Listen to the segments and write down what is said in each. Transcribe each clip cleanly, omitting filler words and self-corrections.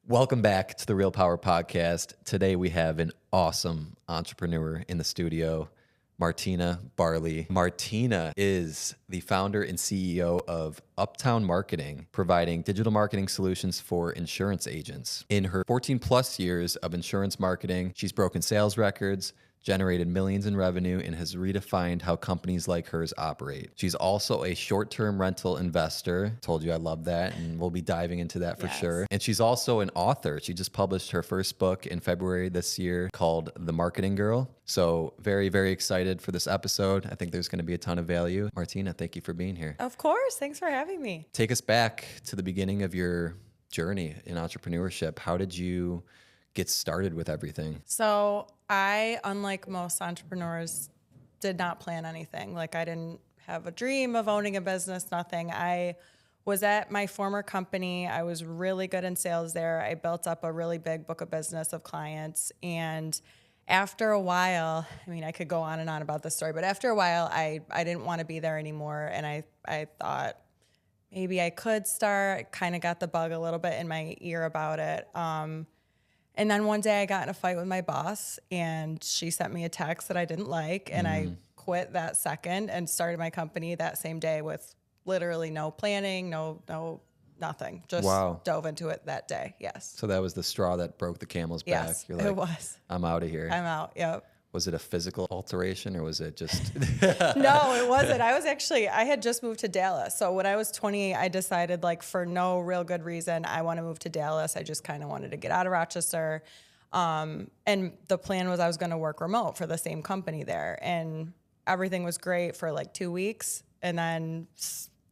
Welcome back to the Real Power Podcast. Today we have an awesome entrepreneur in the studio, Martina Barley. Martina is the founder and CEO of Uptown Marketing, providing digital marketing solutions for insurance agents. In her 14 plus years of insurance marketing, she's broken sales records, generated millions in revenue, and has redefined how companies like hers operate. She's also a short-term rental investor. Told you I love that, and we'll be diving into that for sure. And she's also an author. She just published her first book in February this year called The Marketing Girl. So very, very excited for this episode. I think there's going to be a ton of value. Martina, thank you for being here. Of course. Thanks for having me. Take us back to the beginning of your journey in entrepreneurship. How did you get started with everything? So I, unlike most entrepreneurs, did not plan anything. Like I didn't have a dream of owning a business, nothing. I was at my former company. I was really good in sales there. I built up a really big book of business of clients. And after a while, I mean, I could go on and on about this story, but after a while, I didn't want to be there anymore. And I thought maybe I could start. Kind of got the bug a little bit in my ear about it. And then one day I got in a fight with my boss and she sent me a text that I didn't like. And I quit that second and started my company that same day with literally no planning, no nothing. Just dove into it that day. Yes. So that was the straw that broke the camel's back. Yes, You're like, it was. I'm out of here. I'm out. Yep. Was it a physical alteration or was it just? No, it wasn't. I had just moved to Dallas. So when I was 28, I decided like for no real good reason, I want to move to Dallas. I just kind of wanted to get out of Rochester. And the plan was I was going to work remote for the same company there. And everything was great for like 2 weeks. And then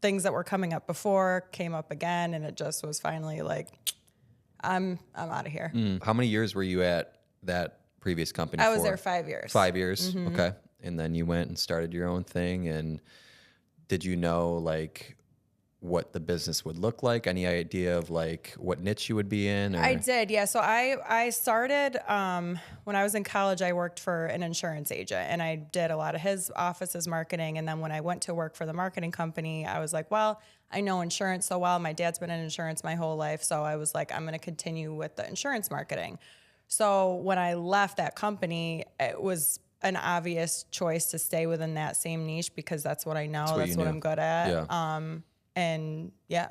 things that were coming up before came up again. And it just was finally like, I'm out of here. How many years were you at that previous company? I was there 5 years. 5 years. Okay. And then you went and started your own thing. And did you know like what the business would look like? Any idea of like what niche you would be in? Or? I did. Yeah. So I started, when I was in college, I worked for an insurance agent and I did a lot of his office's marketing. And then when I went to work for the marketing company, I was like, well, I know insurance so well. My dad's been in insurance my whole life. So I was like, I'm going to continue with the insurance marketing. So when I left that company, it was an obvious choice to stay within that same niche because that's what I know. That's what I'm good at. Yeah. And yeah.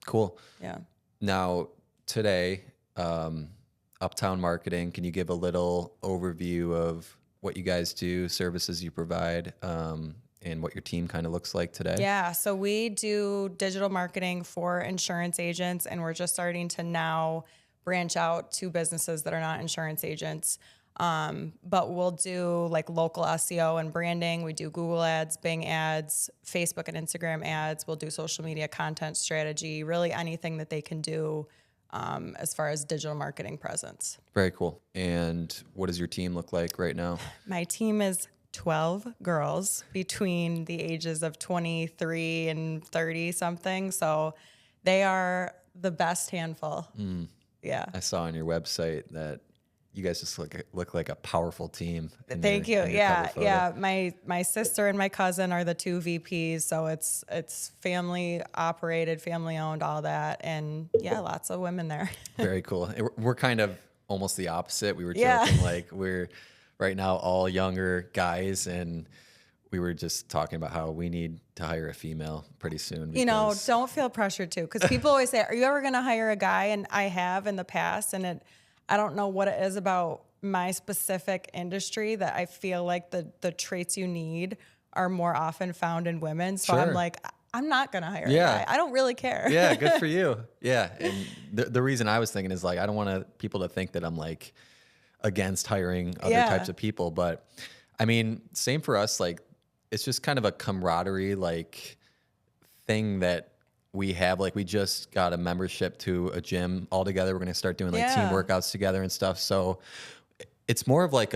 Cool. Yeah. Now today, Uptown Marketing, can you give a little overview of what you guys do, services you provide, and what your team kind of looks like today? Yeah. So we do digital marketing for insurance agents and we're just starting to now branch out to businesses that are not insurance agents. But we'll do like local SEO and branding. We do Google ads, Bing ads, Facebook and Instagram ads. We'll do social media content strategy, really anything that they can do as far as digital marketing presence. Very cool. And what does your team look like right now? My team is 12 girls between the ages of 23 and 30 something. So they are the best handful. Yeah. I saw on your website that you guys just look like a powerful team. Thank you. Yeah. Yeah. My sister and my cousin are the two VPs. So it's family operated, family owned, all that. And yeah, lots of women there. Very cool. We're kind of almost the opposite. We were joking like we're right now all younger guys and we were just talking about how we need to hire a female pretty soon. You know, don't feel pressured to, because people always say, are you ever going to hire a guy? And I have in the past, and I don't know what it is about my specific industry that I feel like the traits you need are more often found in women. So I'm like, I'm not going to hire a guy. I don't really care. Yeah, good for you. Yeah. And the reason I was thinking is like, I don't want people to think that I'm like against hiring other types of people. But I mean, same for us. Like, it's just kind of a camaraderie like thing that we have. Like we just got a membership to a gym all together. We're going to start doing like team workouts together and stuff. So it's more of like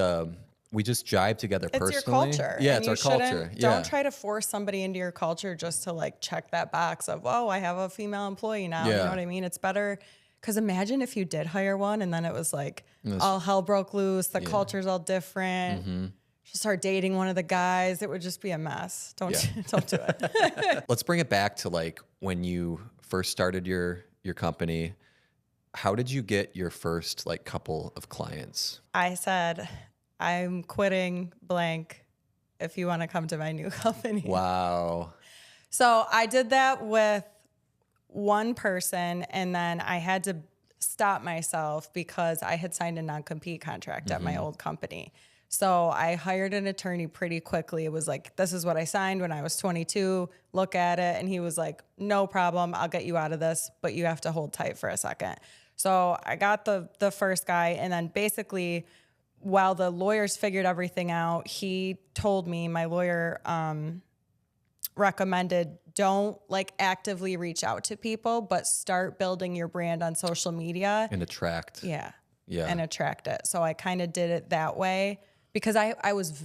we just jive together personally. It's your culture. Yeah, it's our culture. Don't try to force somebody into your culture just to like check that box of, oh, I have a female employee now. You know what I mean? It's better. Because imagine if you did hire one and then it was like all hell broke loose. The culture's all different. Start dating one of the guys, it would just be a mess. Don't do it. Let's bring it back to like when you first started your company. How did you get your first like couple of clients? I said, I'm quitting blank if you want to come to my new company. Wow. So I did that with one person, and then I had to stop myself because I had signed a non-compete contract at my old company. So I hired an attorney pretty quickly. It was like, this is what I signed when I was 22. Look at it. And he was like, no problem. I'll get you out of this, but you have to hold tight for a second. So I got the first guy, and then basically while the lawyers figured everything out, he told me, my lawyer recommended, don't like actively reach out to people, but start building your brand on social media. And attract. Yeah. Yeah. And attract it. So I kind of did it that way because I was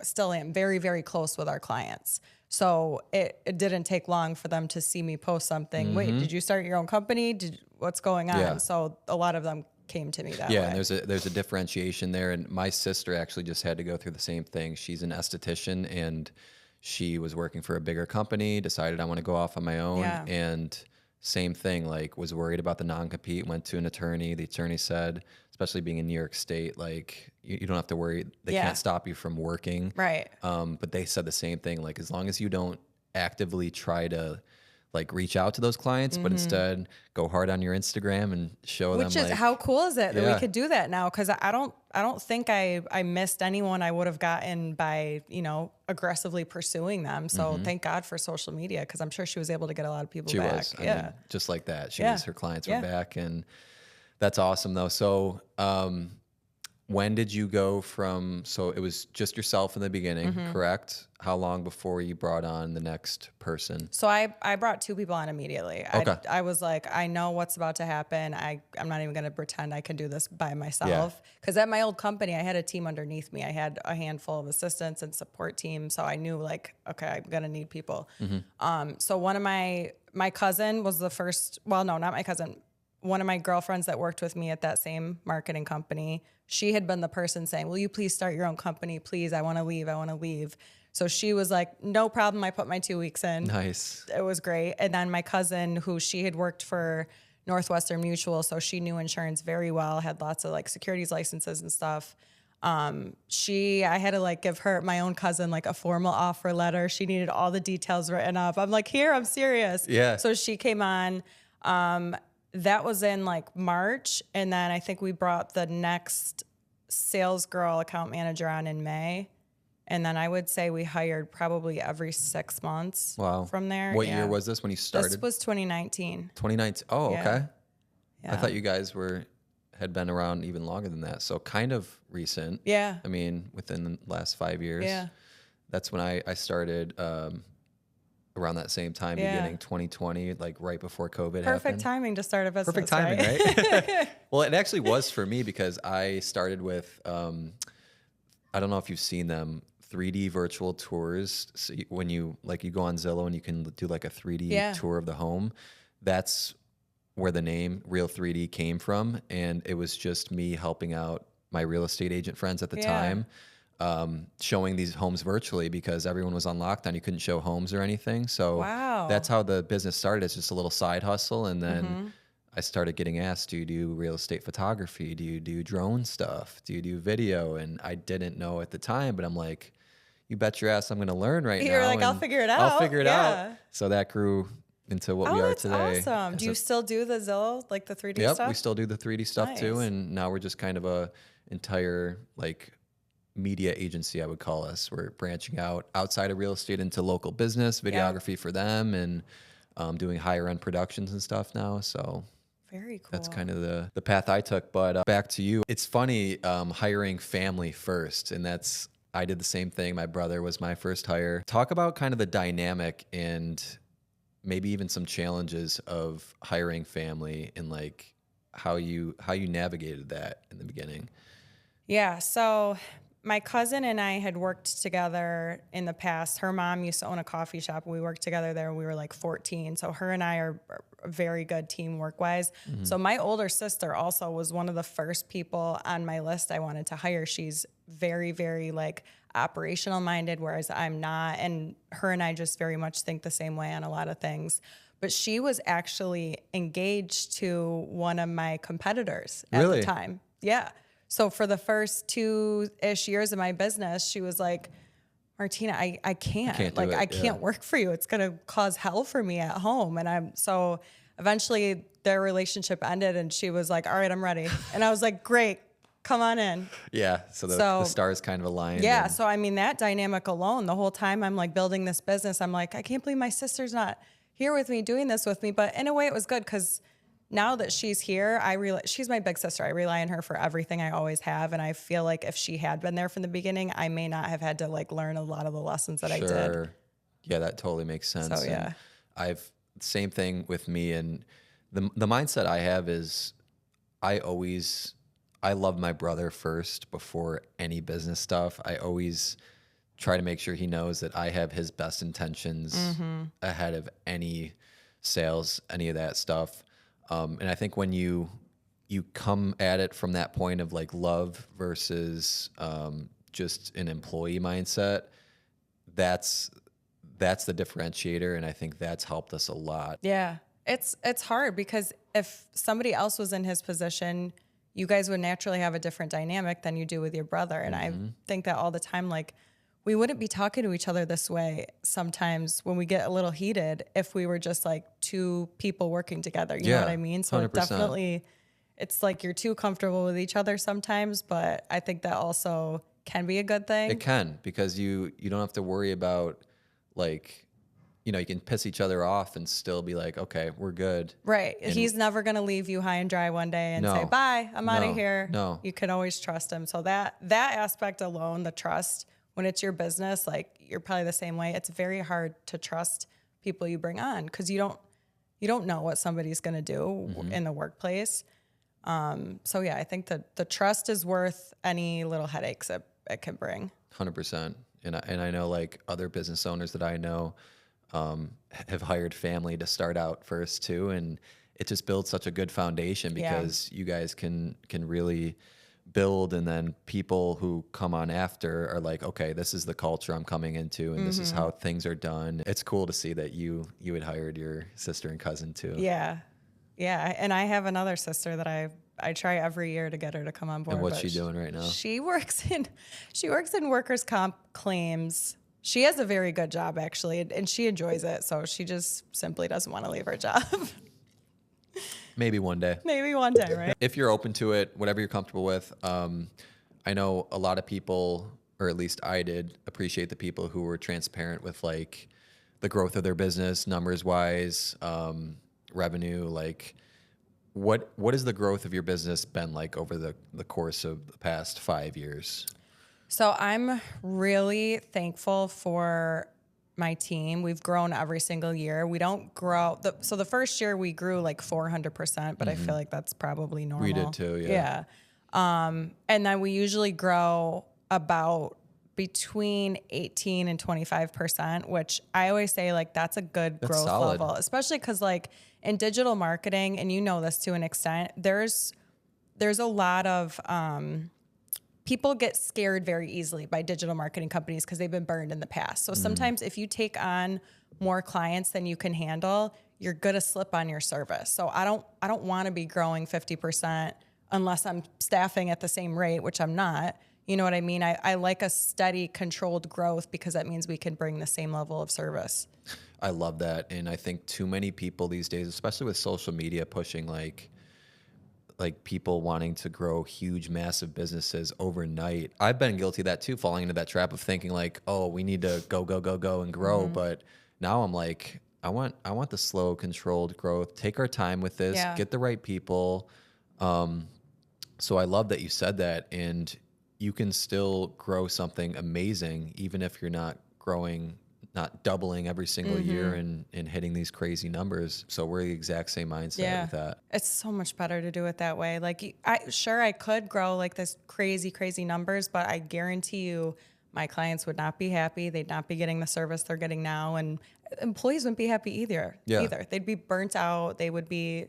still am very, very close with our clients. So it didn't take long for them to see me post something. Wait, did you start your own company? What's going on? Yeah. So a lot of them came to me that way. Yeah, and there's a differentiation there. And my sister actually just had to go through the same thing. She's an esthetician, and she was working for a bigger company, decided I want to go off on my own. Yeah. And same thing, like was worried about the non-compete, went to an attorney. The attorney said, especially being in New York State, like you don't have to worry. They can't stop you from working. Right. But they said the same thing, like as long as you don't actively try to like reach out to those clients, but instead go hard on your Instagram and show them. Which is, like, how cool is it that Yeah. we could do that now? Because I don't think I missed anyone I would have gotten by, aggressively pursuing them. So thank God for social media, because I'm sure she was able to get a lot of people She back. was. I mean, just like that. Her clients were Yeah. back, and that's awesome though. So, when did you go from, so it was just yourself in the beginning, correct? How long before you brought on the next person? So I brought two people on immediately. Okay. I was like, I know what's about to happen. I'm not even going to pretend I can do this by myself. Because at my old company, I had a team underneath me. I had a handful of assistants and support team. So I knew like, okay, I'm going to need people. So one of my cousin was the first, well, no, not my cousin. One of my girlfriends that worked with me at that same marketing company, she had been the person saying, will you please start your own company? Please, I want to leave. So she was like, no problem. I put my 2 weeks in. Nice. It was great. And then my cousin, who she had worked for Northwestern Mutual, so she knew insurance very well, had lots of like securities licenses and stuff. I had to like give her, my own cousin, like a formal offer letter. She needed all the details written up. I'm like, here, I'm serious. Yeah. So she came on. That was in like March. And then I think we brought the next sales girl account manager on in May. And then I would say we hired probably every 6 months from there. What year was this when you started? This was 2019. 2019. Oh, Yeah. okay. Yeah. I thought you guys had been around even longer than that. So kind of recent. Yeah. I mean, within the last 5 years. Yeah. That's when I started around that same time, beginning 2020, like right before COVID happened. Perfect timing to start a business. Perfect timing, right? Well, it actually was for me because I started with, I don't know if you've seen them, 3D virtual tours. So when you go on Zillow and you can do like a 3D tour of the home, that's where the name Real 3D came from. And it was just me helping out my real estate agent friends at the time, showing these homes virtually because everyone was on lockdown. You couldn't show homes or anything. So that's how the business started. It's just a little side hustle. And then I started getting asked, do you do real estate photography? Do you do drone stuff? Do you do video? And I didn't know at the time, but I'm like, you bet your ass I'm going to learn right now. You're like, I'll figure it out. I'll figure it out. So that grew into what we are that's today. Awesome. Do you still do the Zillow, like the 3D stuff? Yep, we still do the 3D stuff too. Nice. And now we're just kind of a entire like media agency, I would call us. We're branching out outside of real estate into local business, videography for them, and doing higher end productions and stuff now. So very cool. that's kind of the path I took. But back to you. It's funny hiring family first, and I did the same thing. My brother was my first hire. Talk about kind of the dynamic and maybe even some challenges of hiring family and like how you navigated that in the beginning. Yeah. So my cousin and I had worked together in the past. Her mom used to own a coffee shop. We worked together there when we were like 14. So her and I are a very good team work-wise. So my older sister also was one of the first people on my list I wanted to hire. She's very, very like operational minded, whereas I'm not. And her and I just very much think the same way on a lot of things. but she was actually engaged to one of my competitors at Really? the time. Yeah. So for the first 2-ish years of my business, she was like, Martina, I can't. do Like, it, I can't work for you. It's going to cause hell for me at home. And so eventually their relationship ended and she was like, all right, I'm ready. And I was like, great, come on in. Yeah. So the stars kind of aligned. Yeah. and- So, I mean, that dynamic alone, the whole time I'm like building this business, I'm like, I can't believe my sister's not here with me, doing this with me. But in a way it was good because now that she's here, she's my big sister. I rely on her for everything. I always have. And I feel like if she had been there from the beginning, I may not have had to like learn a lot of the lessons that I did. Yeah, that totally makes sense. So, yeah. And same thing with me. And the mindset I have is I love my brother first before any business stuff. I always try to make sure he knows that I have his best intentions ahead of any sales, any of that stuff. And I think when you come at it from that point of like love versus just an employee mindset, that's the differentiator. And I think that's helped us a lot. Yeah. It's hard because if somebody else was in his position, you guys would naturally have a different dynamic than you do with your brother. And I think that all the time, like, we wouldn't be talking to each other this way sometimes when we get a little heated if we were just like two people working together. You know what I mean? So 100%. it definitely, it's like you're too comfortable with each other sometimes, but I think that also can be a good thing. It can, because you don't have to worry about like, you can piss each other off and still be like, okay, we're good. Right. And He's never going to leave you high and dry one day and No. say, bye, I'm out of here. No. You can always trust him. So that aspect alone, the trust, when it's your business, like you're probably the same way. It's very hard to trust people you bring on because you don't know what somebody's going to do in the workplace. So yeah, I think that the trust is worth any little headaches it can bring. 100%. And I know like other business owners that I know have hired family to start out first too, and it just builds such a good foundation because you guys can really build, and then people who come on after are like, okay, this is the culture I'm coming into, and this is how things are done. It's cool to see that you had hired your sister and cousin too. Yeah. And I have another sister that I try every year to get her to come on board. And what's she doing right now? She works in workers' comp claims. She has a very good job actually, and she enjoys it. So she just simply doesn't want to leave her job. Maybe one day. Maybe one day, right? If you're open to it, whatever you're comfortable with. I know a lot of people, or at least I did, appreciate the people who were transparent with like the growth of their business, numbers wise, revenue. Like, what has the growth of your business been like over the course of the past 5 years? So I'm really thankful for my team. We've grown every single year. We don't grow. So the first year we grew like 400%, but I feel like that's probably normal. We did too, yeah. And then we usually grow about between 18 and 25%, which I always say like that's a good growth solid. level, especially because like in digital marketing, and you know this to an extent, there's a lot of people get scared very easily by digital marketing companies because they've been burned in the past. So sometimes if you take on more clients than you can handle, you're going to slip on your service. So I don't want to be growing 50% unless I'm staffing at the same rate, which I'm not. You know what I mean? I like a steady, controlled growth because that means we can bring the same level of service. I love that. And I think too many people these days, especially with social media pushing like people wanting to grow huge, massive businesses overnight. I've been guilty of that too, falling into that trap of thinking like, oh, we need to go and grow. But now I'm like, I want the slow, controlled growth. Take our time with this, get the right people. So I love that you said that, and you can still grow something amazing, even if you're not growing, not doubling every single year and hitting these crazy numbers. So we're the exact same mindset with that. It's so much better to do it that way. Like I could grow like this crazy numbers, but I guarantee you my clients would not be happy. They'd not be getting the service they're getting now. And employees wouldn't be happy either. They'd be burnt out. They would be,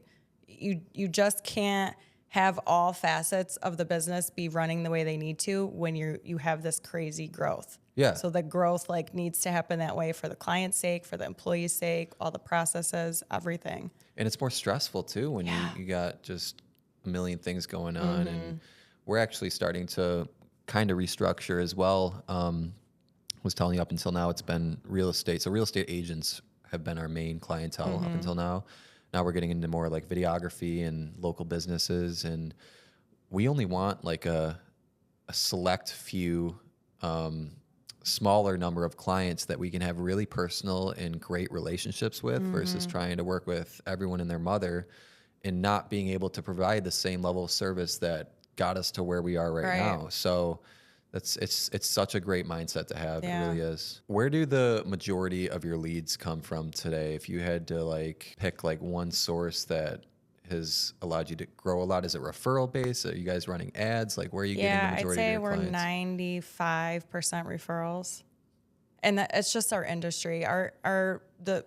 you just can't have all facets of the business be running the way they need to when you have this crazy growth. Yeah. So the growth like needs to happen that way for the client's sake, for the employee's sake, all the processes, everything. And it's more stressful too when you got just a million things going on. And we're actually starting to kind of restructure as well. Was telling you up until now, it's been real estate. So real estate agents have been our main clientele up until now. Now we're getting into more like videography and local businesses. And we only want like a select few, smaller number of clients that we can have really personal and great relationships with versus trying to work with everyone and their mother and not being able to provide the same level of service that got us to where we are right now. So it's such a great mindset to have. Yeah. It really is. Where do the majority of your leads come from today? If you had to like pick like one source that has allowed you to grow a lot, is it referral based? Are you guys running ads? Like where are you getting the majority of your clients? I'd say we're 95% referrals. And that it's just our industry.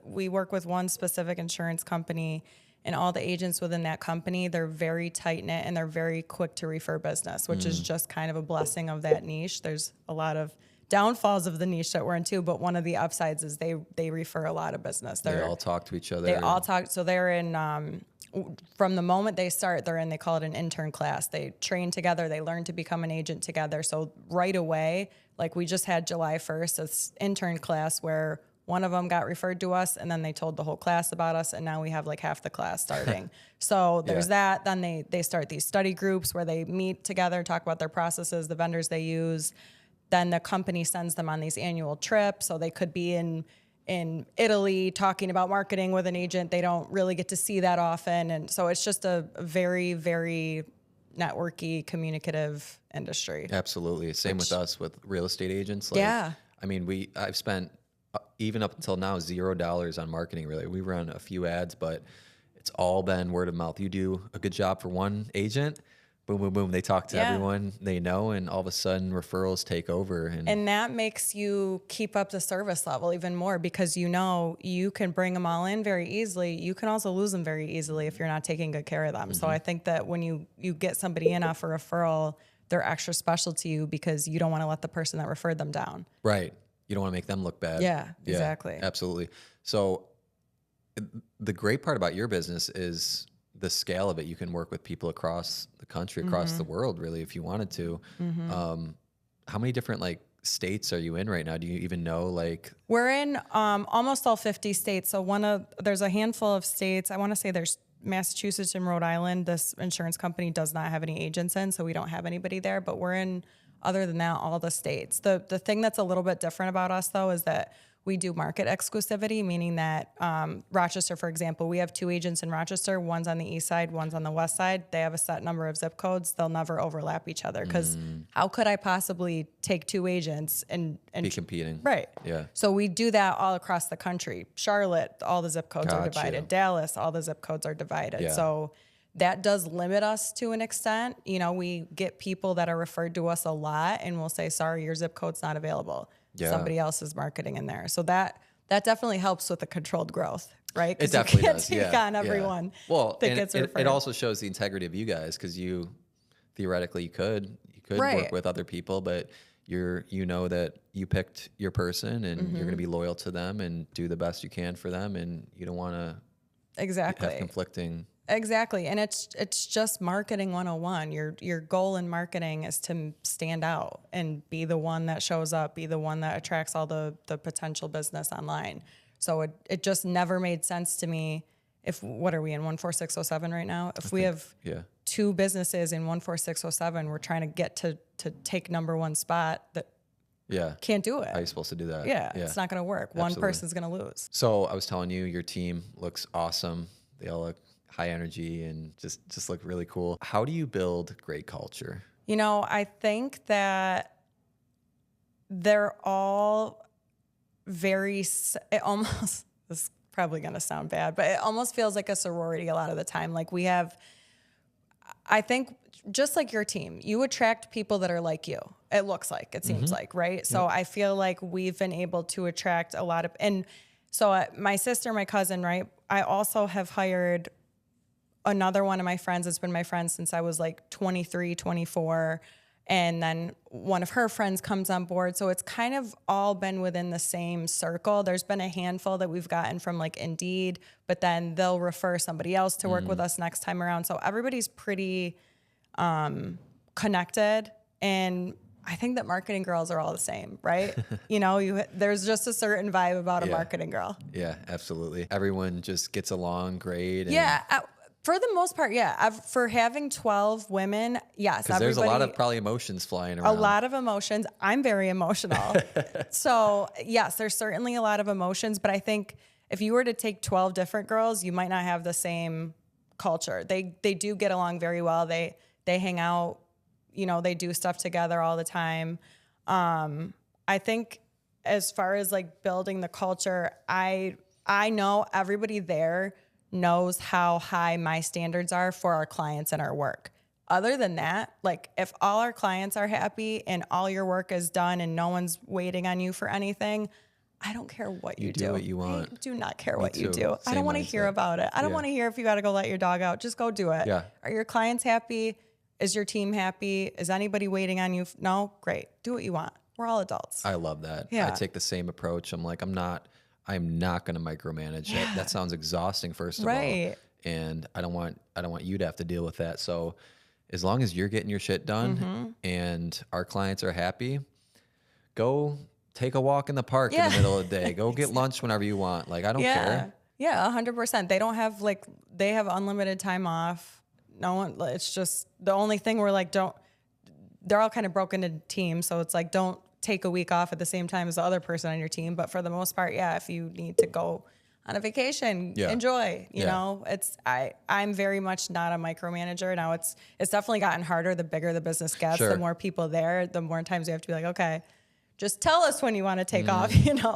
We work with one specific insurance company, and all the agents within that company, they're very tight knit and they're very quick to refer business, which is just kind of a blessing of that niche. There's a lot of downfalls of the niche that we're into, but one of the upsides is they refer a lot of business. They all talk to each other. They all talk. So they're in, from the moment they start, they call it an intern class. They train together. They learn to become an agent together. So right away, like we just had July 1st, this intern class where one of them got referred to us and then they told the whole class about us. And now we have like half the class starting. So there's that. Then they start these study groups where they meet together, talk about their processes, the vendors they use. Then the company sends them on these annual trips. So they could be in Italy talking about marketing with an agent. They don't really get to see that often. And so it's just a very, very networky, communicative industry. Absolutely. Same with us with real estate agents. Like, Yeah. I mean, I've spent even up until now $0 on marketing. Really, we run a few ads, but it's all been word of mouth. You do a good job for one agent, boom, boom, boom. They talk to everyone they know, and all of a sudden referrals take over. And that makes you keep up the service level even more because you know you can bring them all in very easily. You can also lose them very easily if you're not taking good care of them. So I think that when you get somebody in off a referral, they're extra special to you because you don't want to let the person that referred them down. Right. You don't want to make them look bad. Yeah, exactly. Absolutely. So the great part about your business is the scale of it. You can work with people across the country, across the world, really, if you wanted to. How many different like states are you in right now? Do you even know? Like we're in almost all 50 states. So there's a handful of states. I want to say there's Massachusetts and Rhode Island. This insurance company does not have any agents in, so we don't have anybody there. But we're in, other than that, all the states. The thing that's a little bit different about us though is that we do market exclusivity, meaning that Rochester, for example, we have 2 agents in Rochester. One's on the east side, one's on the west side. They have a set number of zip codes. They'll never overlap each other because how could I possibly take 2 agents and be competing? Right. Yeah. So we do that all across the country. Charlotte, all the zip codes are divided. Dallas, all the zip codes are divided. Yeah. So that does limit us to an extent. You know, we get people that are referred to us a lot and we'll say, sorry, your zip code's not available. Yeah. Somebody else is marketing in there. So that definitely helps with the controlled growth, right? It definitely does. You can't take on everyone. Well, that gets referred. It also shows the integrity of you guys because you theoretically you could work with other people, but you know that you picked your person and you're going to be loyal to them and do the best you can for them, and you don't want to have conflicting. Exactly. And it's just marketing 101. Your goal in marketing is to stand out and be the one that shows up, be the one that attracts all the potential business online. So it just never made sense to me. What are we in 14607 right now? If we have 2 businesses in 14607, we're trying to get to take number 1 spot that can't do it. How are you supposed to do that? Yeah. It's not going to work. Absolutely. One person's going to lose. So I was telling you, your team looks awesome. They all look high energy and just look really cool. How do you build great culture? You know, I think that they're all this is probably going to sound bad, but it almost feels like a sorority a lot of the time. Like I think just like your team, you attract people that are like you. It seems like, right? So I feel like we've been able to attract a lot of, and so my sister, my cousin, right? I also have hired another one of my friends that's been my friend since I was like 23, 24. And then one of her friends comes on board. So it's kind of all been within the same circle. There's been a handful that we've gotten from like Indeed, but then they'll refer somebody else to work with us next time around. So everybody's pretty connected. And I think that marketing girls are all the same, right? There's just a certain vibe about a marketing girl. Yeah, absolutely. Everyone just gets along great. And For the most part, yeah. For having 12 women, yes. Because there's a lot of probably emotions flying around. A lot of emotions. I'm very emotional. So, yes, there's certainly a lot of emotions. But I think if you were to take 12 different girls, you might not have the same culture. They do get along very well. They hang out. They do stuff together all the time. I think as far as like building the culture, I know everybody there knows how high my standards are for our clients and our work. Other than that, like if all our clients are happy and all your work is done and no one's waiting on you for anything, I don't care what you do. You do what you want. I do not care what you do. Same I don't want to hear about it. I don't want to hear if you got to go let your dog out. Just go do it. Yeah. Are your clients happy? Is your team happy? Is anybody waiting on you? No? Great. Do what you want. We're all adults. I love that. Yeah. I take the same approach. I'm like, I'm not going to micromanage. Yeah. That sounds exhausting, first of all. And I don't want you to have to deal with that. So as long as you're getting your shit done and our clients are happy, go take a walk in the park in the middle of the day. Go get lunch whenever you want. Like, I don't care. Yeah, 100%. They don't have they have unlimited time off. No one, it's just the only thing we're like, they're all kind of broken into teams. So it's like, don't take a week off at the same time as the other person on your team. But for the most part, if you need to go on a vacation, enjoy, you know, I'm very much not a micromanager. Now it's definitely gotten harder. The bigger the business gets, the more people there, the more times you have to be like, okay, just tell us when you want to take off,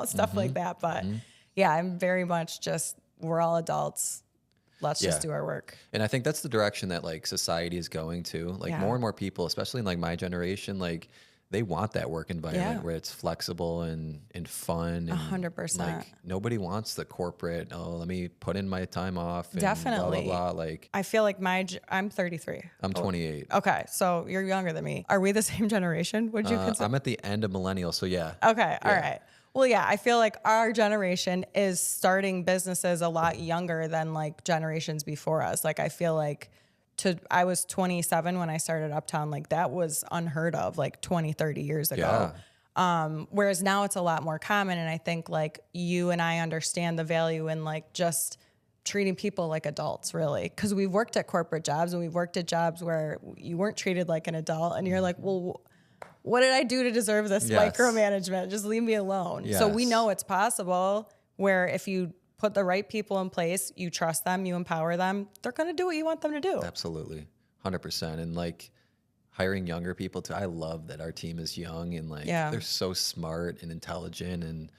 stuff like that. But I'm very much just, we're all adults. Let's just do our work. And I think that's the direction that like society is going to. Like more and more people, especially in like my generation, like they want that work environment where it's flexible and fun. And 100%. Like nobody wants the corporate, let me put in my time off. And Definitely. Blah, blah, blah. Like I feel like I'm 33. I'm 28. Okay. So you're younger than me. Are we the same generation? Would you consider? I'm at the end of millennial. So yeah. Okay. All right. Well, I feel like our generation is starting businesses a lot younger than like generations before us. Like I feel like I was 27 when I started Uptown. Like that was unheard of like 20, 30 years ago. Whereas now it's a lot more common. And I think like you and I understand the value in like just treating people like adults, really. Because we've worked at corporate jobs and we've worked at jobs where you weren't treated like an adult. And you're like, well, what did I do to deserve this micromanagement? Just leave me alone. So we know it's possible where if you put the right people in place, you trust them, you empower them, they're going to do what you want them to do. Absolutely. 100%. And like hiring younger people too. I love that our team is young and like they're so smart and intelligent. And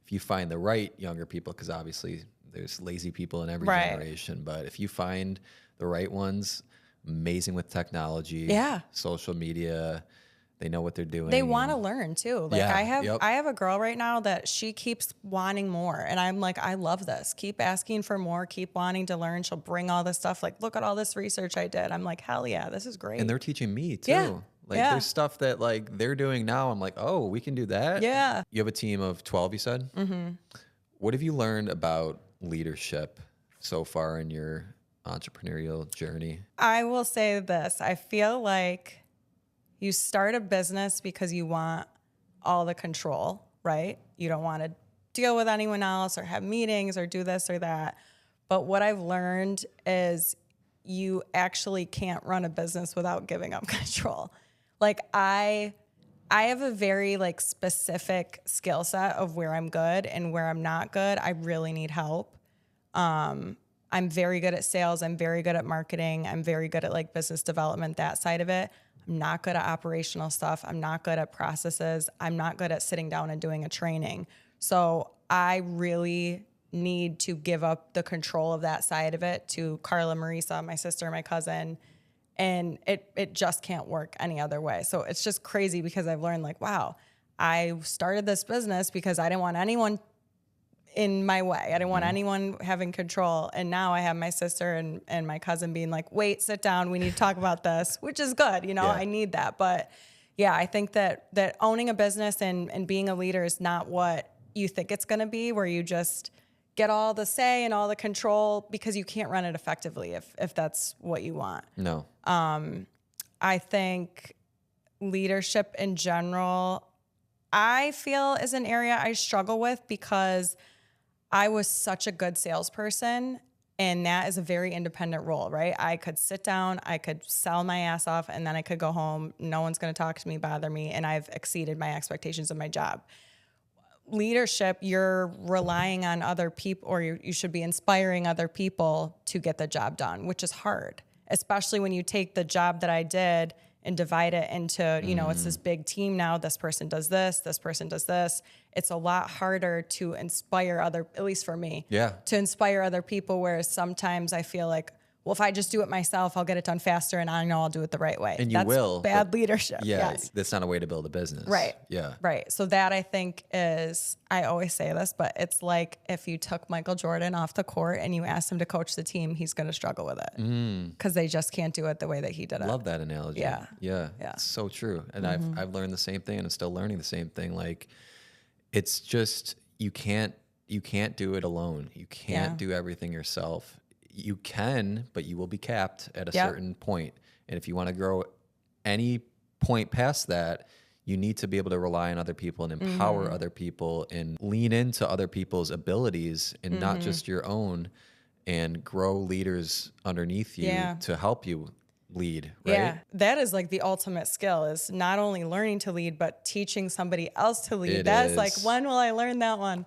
if you find the right younger people, because obviously there's lazy people in every generation, but if you find the right ones, amazing with technology, social media, they know what they're doing. They want to learn too. Like I have a girl right now that she keeps wanting more. And I'm like, I love this. Keep asking for more, keep wanting to learn. She'll bring all this stuff. Like, look at all this research I did. I'm like, hell yeah, this is great. And they're teaching me too. Like there's stuff that like they're doing now. I'm like, oh, we can do that. Yeah. You have a team of 12, you said? Mm-hmm. What have you learned about leadership so far in your entrepreneurial journey? I will say this. I feel like you start a business because you want all the control, right? You don't want to deal with anyone else or have meetings or do this or that. But what I've learned is you actually can't run a business without giving up control. Like I have a very like specific skill set of where I'm good and where I'm not good. I really need help. I'm very good at sales. I'm very good at marketing. I'm very good at like business development, that side of it. I'm not good at operational stuff. I'm not good at processes. I'm not good at sitting down and doing a training. So I really need to give up the control of that side of it to Carla, Marisa, my sister, my cousin. And it just can't work any other way. So it's just crazy because I've learned like, wow, I started this business because I didn't want anyone in my way. I didn't want anyone having control. And now I have my sister and my cousin being like, wait, sit down. We need to talk about this, which is good. I need that. But yeah, I think that owning a business and being a leader is not what you think it's going to be, where you just get all the say and all the control, because you can't run it effectively if that's what you want. No. I think leadership in general, I feel, is an area I struggle with, because I was such a good salesperson, and that is a very independent role, right? I could sit down, I could sell my ass off, and then I could go home. No one's going to talk to me, bother me, and I've exceeded my expectations of my job. Leadership, you're relying on other people, or you should be inspiring other people to get the job done, which is hard, especially when you take the job that I did and divide it into, you know, it's this big team now. This person does this person does this. It's a lot harder to inspire at least for me, to inspire other people. Whereas sometimes I feel like, well, if I just do it myself, I'll get it done faster, and I know I'll do it the right way. And that's bad leadership. Yeah, yes. That's not a way to build a business. Right. Yeah. Right. So that, I think, is, I always say this, but it's like if you took Michael Jordan off the court and you asked him to coach the team, he's going to struggle with it, because they just can't do it the way that he did it. Love that analogy. Yeah. Yeah. It's so true. And I've learned the same thing, and I'm still learning the same thing. Like, it's just, you can't do it alone. You can't do everything yourself. You can, but you will be capped at a certain point. And if you want to grow any point past that, you need to be able to rely on other people and empower other people and lean into other people's abilities and not just your own, and grow leaders underneath you to help you lead, right? Yeah, that is like the ultimate skill, is not only learning to lead, but teaching somebody else to lead. That's like, when will I learn that one?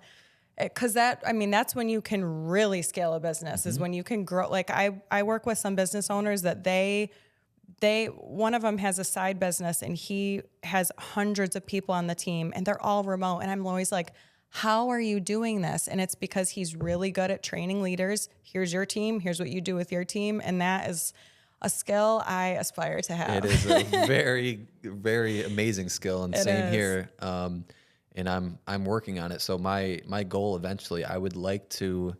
Because that's when you can really scale a business, is when you can grow. Like, I work with some business owners that one of them has a side business, and he has hundreds of people on the team, and they're all remote. And I'm always like, how are you doing this? And it's because he's really good at training leaders. Here's your team. Here's what you do with your team. And that is a skill I aspire to have. It is a very, very amazing skill. And same here. And I'm working on it. So my goal eventually, I would like to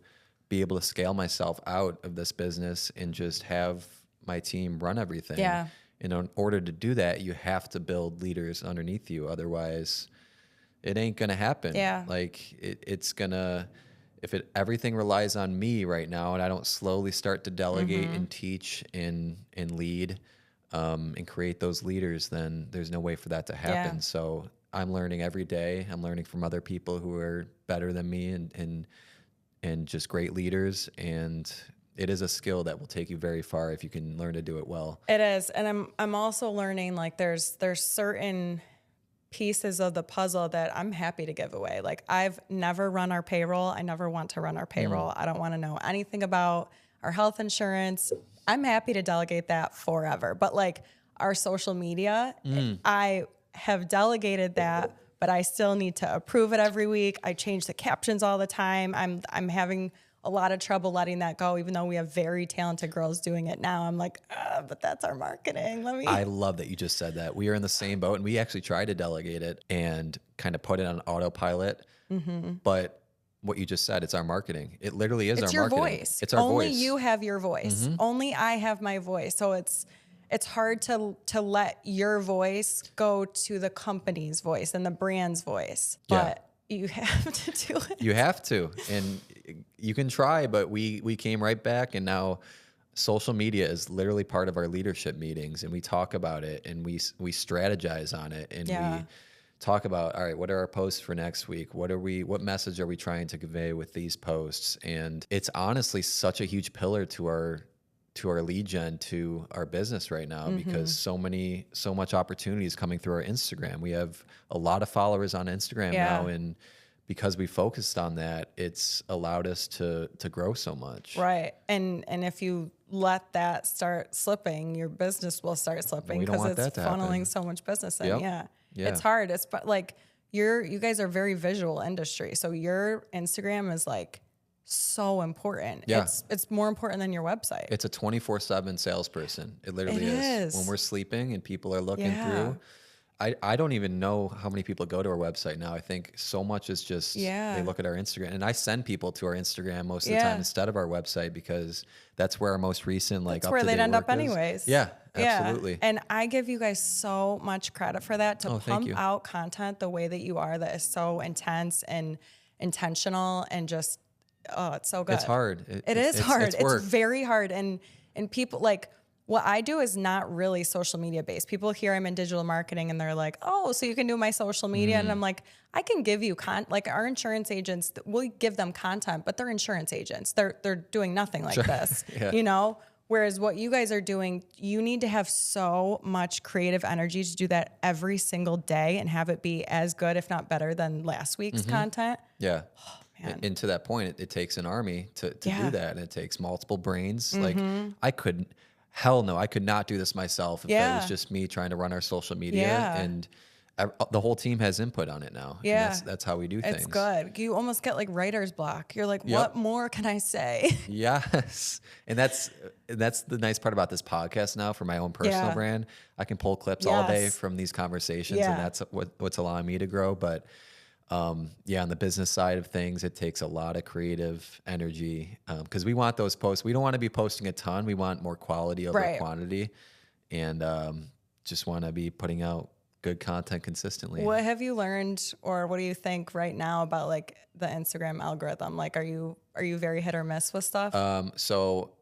be able to scale myself out of this business and just have my team run everything. Yeah. And in order to do that, you have to build leaders underneath you. Otherwise, it ain't gonna happen. Yeah. Like it's gonna, if everything relies on me right now, and I don't slowly start to delegate and teach and lead and create those leaders, then there's no way for that to happen. Yeah. So I'm learning every day. I'm learning from other people who are better than me and just great leaders. And it is a skill that will take you very far if you can learn to do it well. It is. And I'm also learning, like, there's certain pieces of the puzzle that I'm happy to give away. Like, I've never run our payroll. I never want to run our payroll. I don't want to know anything about our health insurance. I'm happy to delegate that forever. But like our social media, I have delegated that, but I still need to approve it every week. I change the captions all the time. I'm having a lot of trouble letting that go, even though we have very talented girls doing it now. I'm like, but that's our marketing. I love that you just said that. We are in the same boat, and we actually tried to delegate it and kind of put it on autopilot. But what you just said, it's our marketing. It literally is our marketing. It's your voice. It's our voice. Only you have your voice. Only I have my voice. So it's hard to let your voice go to the company's voice and the brand's voice. But you have to do it. You have to. And you can try, but we came right back, and now social media is literally part of our leadership meetings, and we talk about it, and we strategize on it, and we talk about, all right, what are our posts for next week? What message are we trying to convey with these posts? And it's honestly such a huge pillar to our lead gen, to our business right now, because so much opportunity is coming through our Instagram. We have a lot of followers on Instagram now, and because we focused on that, it's allowed us to grow so much. Right. And if you let that start slipping, your business will start slipping, because it's funneling so much business in. It's hard. It's like you guys are very visual industry. So your Instagram is like so important. It's more important than your website. It's a 24/7 salesperson. It literally is. When we're sleeping and people are looking through, I don't even know how many people go to our website now. I think so much is just they look at our Instagram, and I send people to our Instagram most of the time instead of our website, because that's where our most recent, like, that's where they'd end up anyways. Yeah, Absolutely. And I give you guys so much credit for that, to Oh, thank pump you. out content the way that you are, that is so intense and intentional and just, oh, it's so good. It's hard. It is hard. It's It's work. very hard. And people, like, what I do is not really social media based. People hear I'm in digital marketing and they're like, oh, so you can do my social media. And I'm like, I can give you like our insurance agents, we'll give them content, but they're insurance agents. They're doing nothing like this, Yeah. you know? Whereas what you guys are doing, you need to have so much creative energy to do that every single day and have it be as good, if not better, than last week's content. Yeah. Man. And to that point, it takes an army to Yeah. do that. And it takes multiple brains. Like hell no, I could not do this myself if it Yeah. was just me trying to run our social media. Yeah. And the whole team has input on it now. Yeah. And that's how we do things. It's good. You almost get like writer's block. You're like, Yep. what more can I say? Yes. And that's the nice part about this podcast now for my own personal Yeah. brand. I can pull clips all day Yes. from these conversations, Yeah. and that's what's allowing me to grow. But yeah, on the business side of things, it takes a lot of creative energy because we want those posts. We don't want to be posting a ton. We want more quality over Right. quantity, and just want to be putting out good content consistently. What have you learned, or what do you think right now about like the Instagram algorithm? Like, are you very hit or miss with stuff? So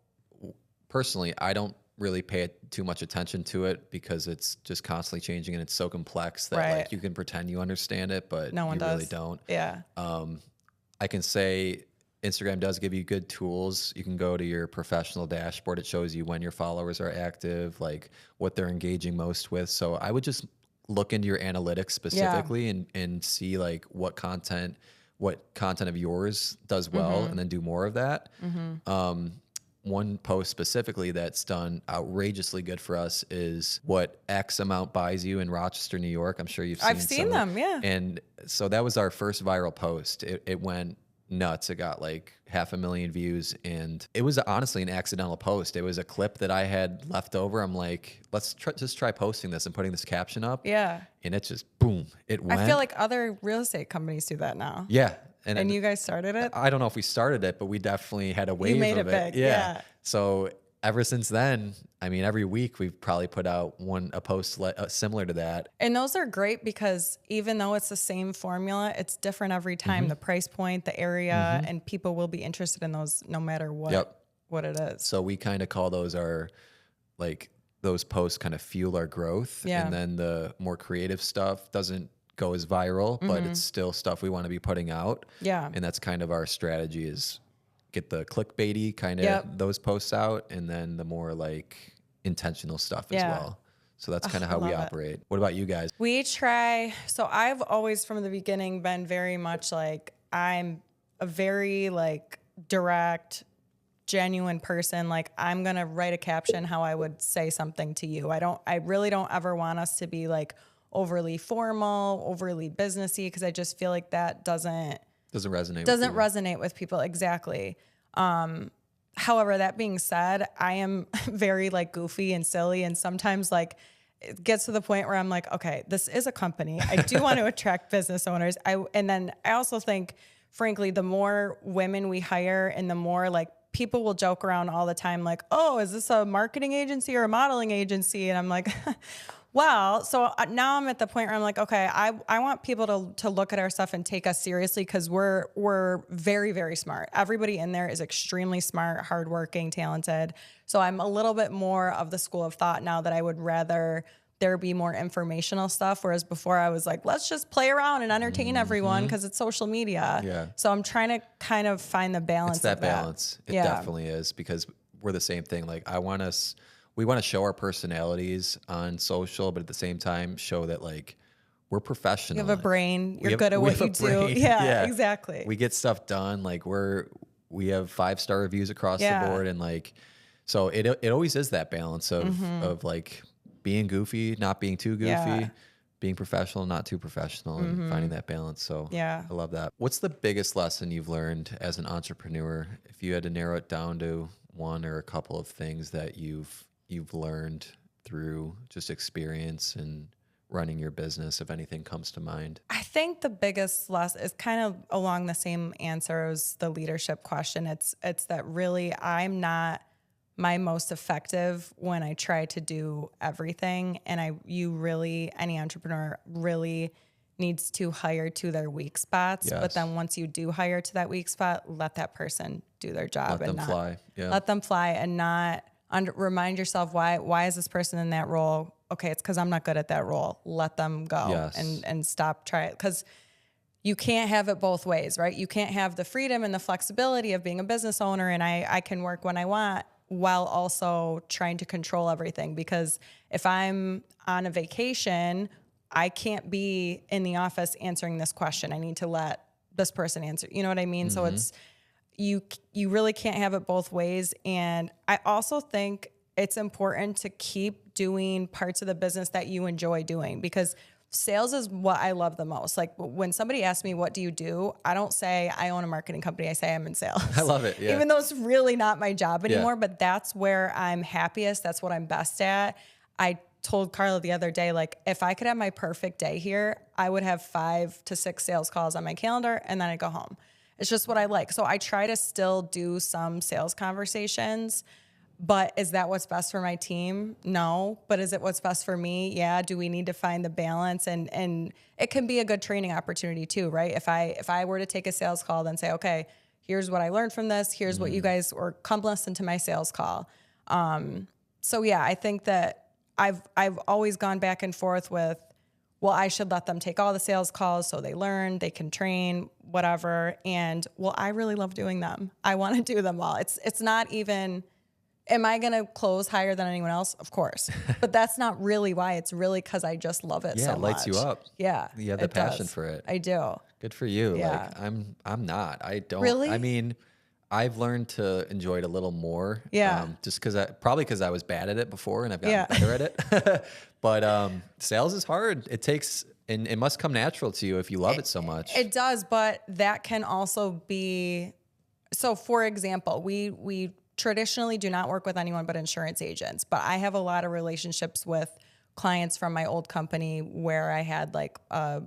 personally, I don't really pay too much attention to it because it's just constantly changing and it's so complex that Right. like you can pretend you understand it, but No one you does. really don't. Yeah. I can say Instagram does give you good tools. You can go to your professional dashboard. It shows you when your followers are active, like what they're engaging most with. So I would just look into your analytics specifically and see like what content of yours does well and then do more of that. One post specifically that's done outrageously good for us is what X amount buys you in Rochester, New York. I'm sure you've seen I've seen some of them, yeah. And so that was our first viral post. It went nuts. It got like 500,000 views, and it was honestly an accidental post. It was a clip that I had left over. I'm like, let's just try posting this and putting this caption up. Yeah. And it just boom, it went. I feel like other real estate companies do that now. Yeah. And you guys started it? I don't know if we started it, but we definitely had a wave made of it big, yeah. So ever since then, I mean, every week we've probably put out a post similar to that. And those are great because even though it's the same formula, it's different every time. The price point, the area, and people will be interested in those no matter what it is. So we kind of call those those posts kind of fuel our growth. Yeah. And then the more creative stuff doesn't go as viral, but it's still stuff we want to be putting out. Yeah. And that's kind of our strategy, is get the clickbaity kind of those posts out, and then the more like intentional stuff as well. So that's kind of how we operate. What about you guys? We try. So I've always from the beginning been very much like, I'm a very like direct, genuine person. Like, I'm going to write a caption how I would say something to you. I really don't ever want us to be like overly formal, overly businessy, because I just feel like that doesn't resonate with people. Exactly. However, that being said, I am very like goofy and silly, and sometimes like it gets to the point where I'm like, okay, this is a company. I do want to attract business owners. And then I also think, frankly, the more women we hire and the more like people will joke around all the time, like, oh, is this a marketing agency or a modeling agency? And I'm like, well, so now I'm at the point where I'm like, okay, I want people to look at our stuff and take us seriously, because we're very, very smart. Everybody in there is extremely smart, hardworking, talented. So I'm a little bit more of the school of thought now that I would rather there be more informational stuff. Whereas before I was like, let's just play around and entertain everyone because it's social media. Yeah. So I'm trying to kind of find the balance. It's that of that. balance. It definitely is, because we're the same thing. Like we want to show our personalities on social, but at the same time show that like we're professional. You have a brain. You're good at what you do. Yeah, exactly. We get stuff done. Like we have 5-star reviews across the board, and like, so it always is that balance of like being goofy, not being too goofy, being professional, not too professional, and finding that balance. So I love that. What's the biggest lesson you've learned as an entrepreneur? If you had to narrow it down to one or a couple of things that you've learned through just experience and running your business, if anything comes to mind? I think the biggest lesson is kind of along the same answer as the leadership question. It's that really I'm not my most effective when I try to do everything. And any entrepreneur really needs to hire to their weak spots. Yes. But then once you do hire to that weak spot, let that person do their job Let them fly. Yeah. let them fly and not remind yourself, why is this person in that role? Okay, it's because I'm not good at that role. Let them go. Yes. And stop trying, because you can't have it both ways, right? You can't have the freedom and the flexibility of being a business owner and I can work when I want while also trying to control everything. Because if I'm on a vacation, I can't be in the office answering this question. I need to let this person answer. You know what I mean? So it's, you really can't have it both ways. And I also think it's important to keep doing parts of the business that you enjoy doing, because sales is what I love the most. Like when somebody asks me, what do you do? I don't say I own a marketing company. I say I'm in sales. I love it. Yeah. Even though it's really not my job anymore, Yeah. but that's where I'm happiest. That's what I'm best at. I told Carla the other day, like, if I could have my perfect day here, I would have 5 to 6 sales calls on my calendar and then I'd go home. It's just what I like. So I try to still do some sales conversations, but is that what's best for my team? No. But is it what's best for me? Yeah. Do we need to find the balance? And it can be a good training opportunity too, right? If I were to take a sales call, then say, okay, here's what I learned from this. Here's what you guys, or come listen to my sales call. So yeah, I think that I've always gone back and forth with, well, I should let them take all the sales calls so they learn, they can train, whatever. And well, I really love doing them. I want to do them all. It's not even, am I going to close higher than anyone else? Of course. But that's not really why. It's really because I just love it so much. Yeah, it lights you up. Yeah. You have the passion does. for it. I do. Good for you. Yeah. Like I'm not. I don't. Really? I mean, I've learned to enjoy it a little more. Yeah. Just because I was bad at it before and I've gotten better at it. But sales is hard. It takes, and it must come natural to you if you love it so much. It does, but that can also be, so for example, we traditionally do not work with anyone but insurance agents, but I have a lot of relationships with clients from my old company where I had like a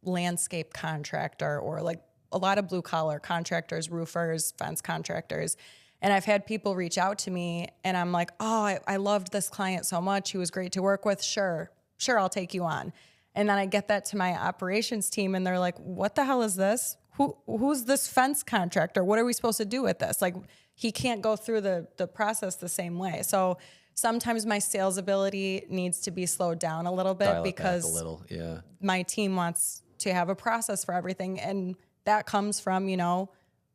landscape contractor, or like a lot of blue collar contractors, roofers, fence contractors. And I've had people reach out to me and I'm like, oh, I loved this client so much. He was great to work with. Sure, I'll take you on. And then I get that to my operations team and they're like, what the hell is this? Who's this fence contractor? What are we supposed to do with this? Like, he can't go through the process the same way. So sometimes my sales ability needs to be slowed down a little bit. Dial it because back a little. Yeah. my team wants to have a process for everything. And that comes from,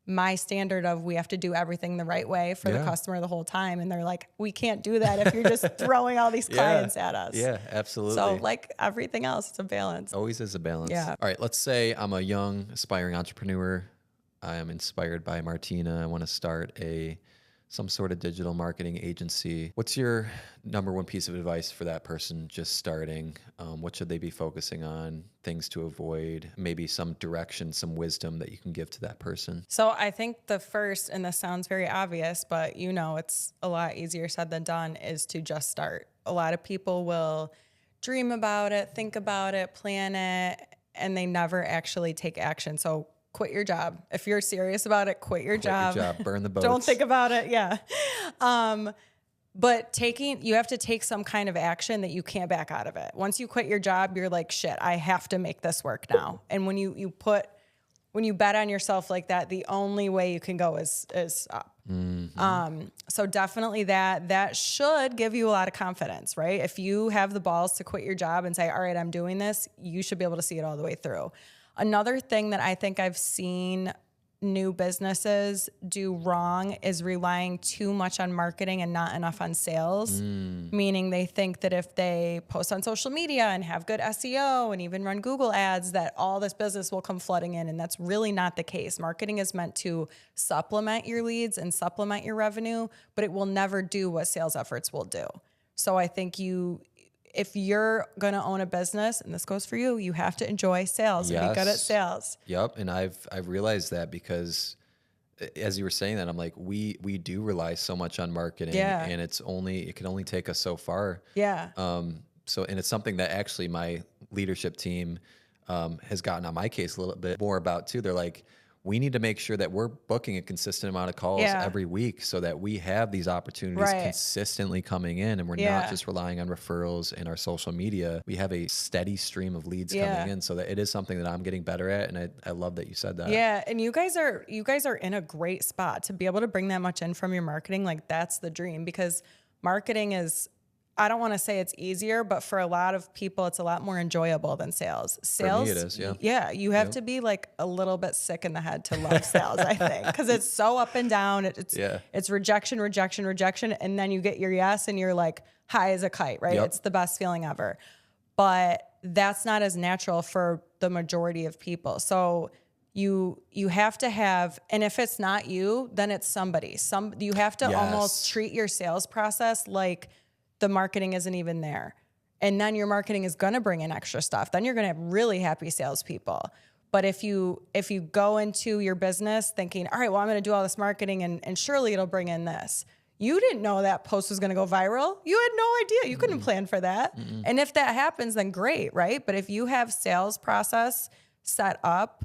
my standard of we have to do everything the right way for the customer the whole time. And they're like, we can't do that if you're just throwing all these clients at us. Yeah, absolutely. So like everything else, it's a balance. Always is a balance. Yeah. All right. Let's say I'm a young, aspiring entrepreneur. I am inspired by Martina. I want to start some sort of digital marketing agency. What's your number one piece of advice for that person just starting? What should they be focusing on? Things to avoid? Maybe some direction, some wisdom that you can give to that person? So I think the first, and this sounds very obvious, but it's a lot easier said than done, is to just start. A lot of people will dream about it, think about it, plan it, and they never actually take action. So quit your job. If you're serious about it, quit your job. Burn the boats. Don't think about it. Yeah. But you have to take some kind of action that you can't back out of it. Once you quit your job, you're like, shit, I have to make this work now. And when you bet on yourself like that, the only way you can go is up. Mm-hmm. So definitely that should give you a lot of confidence, right? If you have the balls to quit your job and say, all right, I'm doing this, you should be able to see it all the way through. Another thing that I think I've seen new businesses do wrong is relying too much on marketing and not enough on sales, meaning they think that if they post on social media and have good SEO and even run Google ads, that all this business will come flooding in. And that's really not the case. Marketing is meant to supplement your leads and supplement your revenue, but it will never do what sales efforts will do. So I think if you're going to own a business, and this goes for you, you have to enjoy sales and be good at sales. Yep. And I've realized that because as you were saying that, I'm like, we do rely so much on marketing and it can only take us so far. Yeah. And it's something that actually my leadership team has gotten on my case a little bit more about too. They're like, we need to make sure that we're booking a consistent amount of calls every week so that we have these opportunities consistently coming in, and we're not just relying on referrals and our social media. We have a steady stream of leads coming in, so that it is something that I'm getting better at. And I love that you said that. Yeah. And you guys are in a great spot to be able to bring that much in from your marketing. Like, that's the dream, because marketing is, I don't want to say it's easier, but for a lot of people, it's a lot more enjoyable than sales. Sales, for me it is, you have to be like a little bit sick in the head to love sales, I think, because it's so up and down. It's rejection, rejection, rejection, and then you get your yes, and you're like high as a kite, right? It's the best feeling ever. But that's not as natural for the majority of people. So you have to have, and if it's not you, then it's somebody. You have to almost treat your sales process like the marketing isn't even there. And then your marketing is going to bring in extra stuff. Then you're going to have really happy salespeople. But if you go into your business thinking, all right, well, I'm going to do all this marketing and surely it'll bring in this. You didn't know that post was going to go viral. You had no idea. You couldn't plan for that. And if that happens, then great, right? But if you have sales process set up,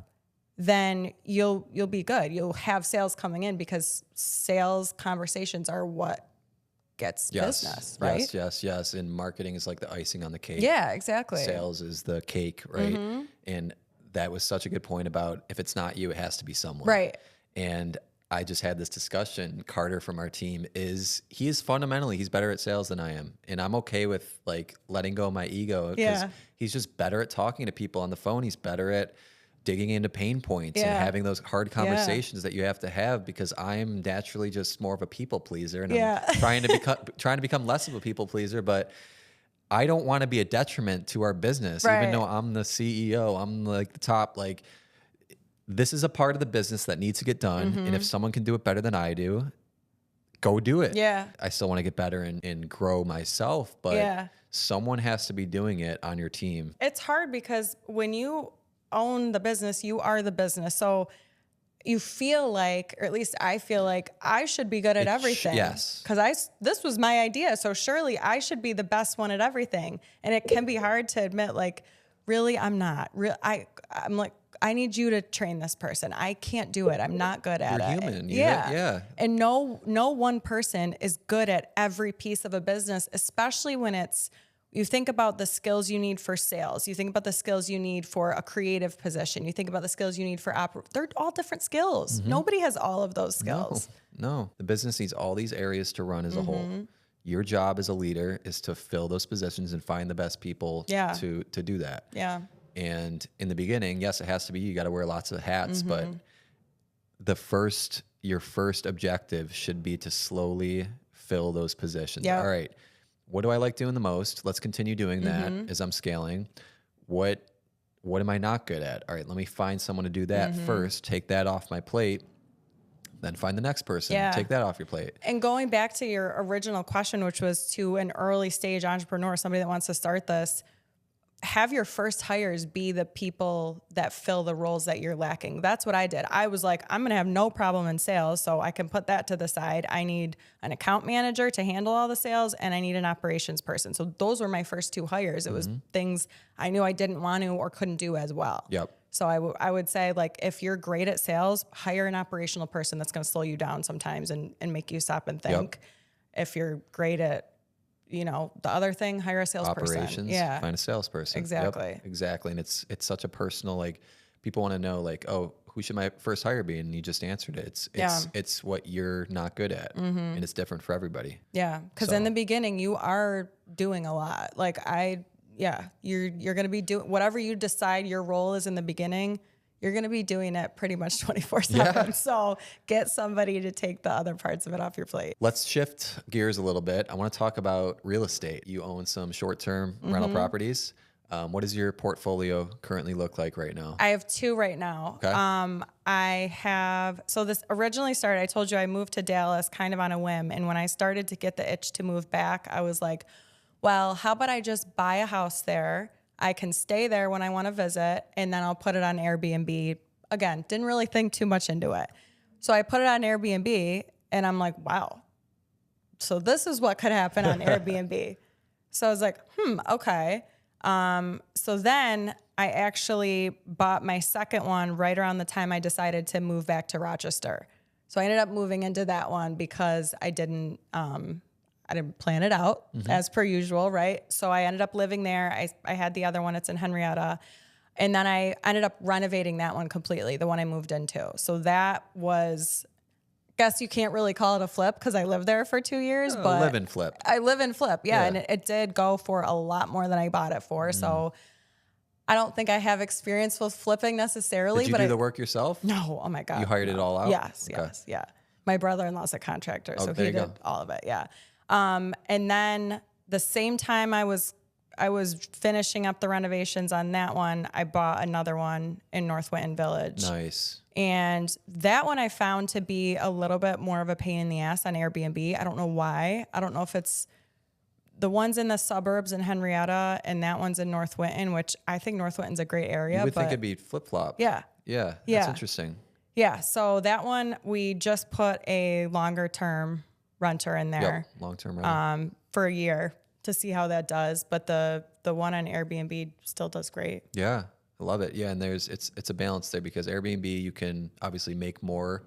then you'll be good. You'll have sales coming in, because sales conversations are what gets business, right? Yes. And marketing is like the icing on the cake. Yeah, exactly. Sales is the cake, right? And that was such a good point about, if it's not you, it has to be someone. Right. And I just had this discussion. Carter from our team he's better at sales than I am. And I'm okay with like letting go of my ego, because he's just better at talking to people on the phone. He's better at digging into pain points and having those hard conversations that you have to have, because I'm naturally just more of a people pleaser, and I'm trying to become less of a people pleaser, but I don't want to be a detriment to our business, even though I'm the CEO, I'm like the top, like this is a part of the business that needs to get done. And if someone can do it better than I do, go do it. Yeah. I still want to get better and grow myself, but someone has to be doing it on your team. It's hard, because when you own the business, you are the business. So you feel like, or at least I feel like, I should be good at everything. Yes. Because this was my idea. So surely I should be the best one at everything. And it can be hard to admit, like, really, I'm not. I'm like, I need you to train this person. I can't do it. I'm not good at it. You're human. Yeah. And no one person is good at every piece of a business, especially when you think about the skills you need for sales. You think about the skills you need for a creative position. You think about the skills you need for they're all different skills. Nobody has all of those skills. No. The business needs all these areas to run as a whole. Your job as a leader is to fill those positions and find the best people to do that. Yeah. And in the beginning, yes, it has to be, you got to wear lots of hats, but your first objective should be to slowly fill those positions. All right. What do I like doing the most? Let's continue doing that as I'm scaling. What am I not good at? All right, let me find someone to do that first, take that off my plate, then find the next person, take that off your plate. And going back to your original question, which was to an early stage entrepreneur, somebody that wants to start this, have your first hires be the people that fill the roles that you're lacking. That's what I did. I was like, I'm going to have no problem in sales, so I can put that to the side. I need an account manager to handle all the sales, and I need an operations person. So those were my first two hires. It was things I knew I didn't want to or couldn't do as well. Yep. So I would say, like, if you're great at sales, hire an operational person that's going to slow you down sometimes and make you stop and think. If you're great at the other thing, hire a salesperson. Operations, find a salesperson. Exactly. Yep, exactly. And it's such a personal, like, people want to know, like, oh, who should my first hire be? And you just answered it. It's what you're not good at. And it's different for everybody. Yeah. Because in the beginning, you are doing a lot. Like, you're going to be doing whatever you decide your role is in the beginning. You're going to be doing it pretty much 24/7. Yeah. So get somebody to take the other parts of it off your plate. Let's shift gears a little bit. I want to talk about real estate. You own some short-term rental properties. What does your portfolio currently look like right now? I have two right now. Okay. So this originally started, I told you I moved to Dallas kind of on a whim. And when I started to get the itch to move back, I was like, well, how about I just buy a house there? I can stay there when I want to visit, and then I'll put it on Airbnb. Again, didn't really think too much into it. So I put it on Airbnb, and I'm like, wow. So this is what could happen on Airbnb. So I was like, okay. So then I actually bought my second one right around the time I decided to move back to Rochester. So I ended up moving into that one because I didn't plan it out as per usual, right? So I ended up living there. I had the other one, it's in Henrietta. And then I ended up renovating that one completely, the one I moved into. So that was, guess you can't really call it a flip because I lived there for 2 years, but live and flip. I live and flip. Yeah. Yeah. And it did go for a lot more than I bought it for. So I don't think I have experience with flipping necessarily. Did you do the work yourself? No. Oh my God. You hired it all out? Yes. Okay. Yes. Yeah. My brother-in-law's a contractor. So there he you did go. all of it. Yeah. And then the same time I was finishing up the renovations on that one, I bought another one in North Winton Village. Nice. And that one I found to be a little bit more of a pain in the ass on Airbnb. I don't know why. I don't know if it's the ones in the suburbs in Henrietta and that one's in North Winton, which I think North Winton's a great area. You would think it'd be flip-flop. Yeah. Yeah. That's Yeah. interesting. Yeah. So that one, we just put a longer term renter in there. Yep. Long-term rental. For a year to see how that does. But the one on Airbnb still does great. Yeah. I love it. Yeah. And it's a balance there because Airbnb, you can obviously make more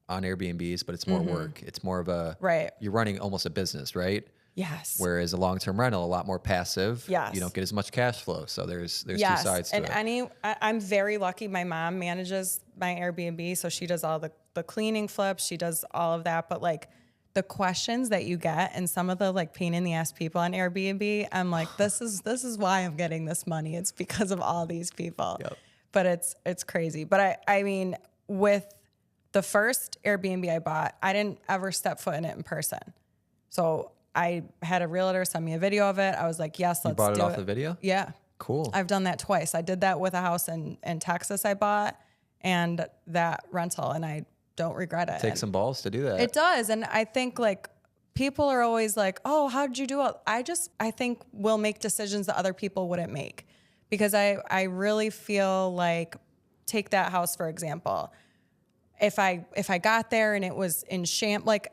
on Airbnbs, but it's more work. It's more of a, Right. you're running almost a business, right? Yes. Whereas a long-term rental, a lot more passive. Yes. You don't get as much cash flow. So there's two Yes. sides to And it. I'm very lucky. My mom manages my Airbnb. So she does all the cleaning flips. She does all of that. But like the questions that you get and some of the like pain in the ass people on Airbnb, I'm like, this is why I'm getting this money. It's because of all these people. Yep. But it's crazy. But I mean, with the first Airbnb I bought, I didn't ever step foot in it in person. So I had a realtor send me a video of it. I was like, yes, let's do it. You bought it off the video? Yeah. Cool. I've done that twice. I did that with a house in Texas I bought and that rental, and I don't regret it. Take some balls to do that. It does. And I think like people are always like, oh, how did you do it? I think we'll make decisions that other people wouldn't make because I really feel like, take that house, for example. If I got there and it was in like,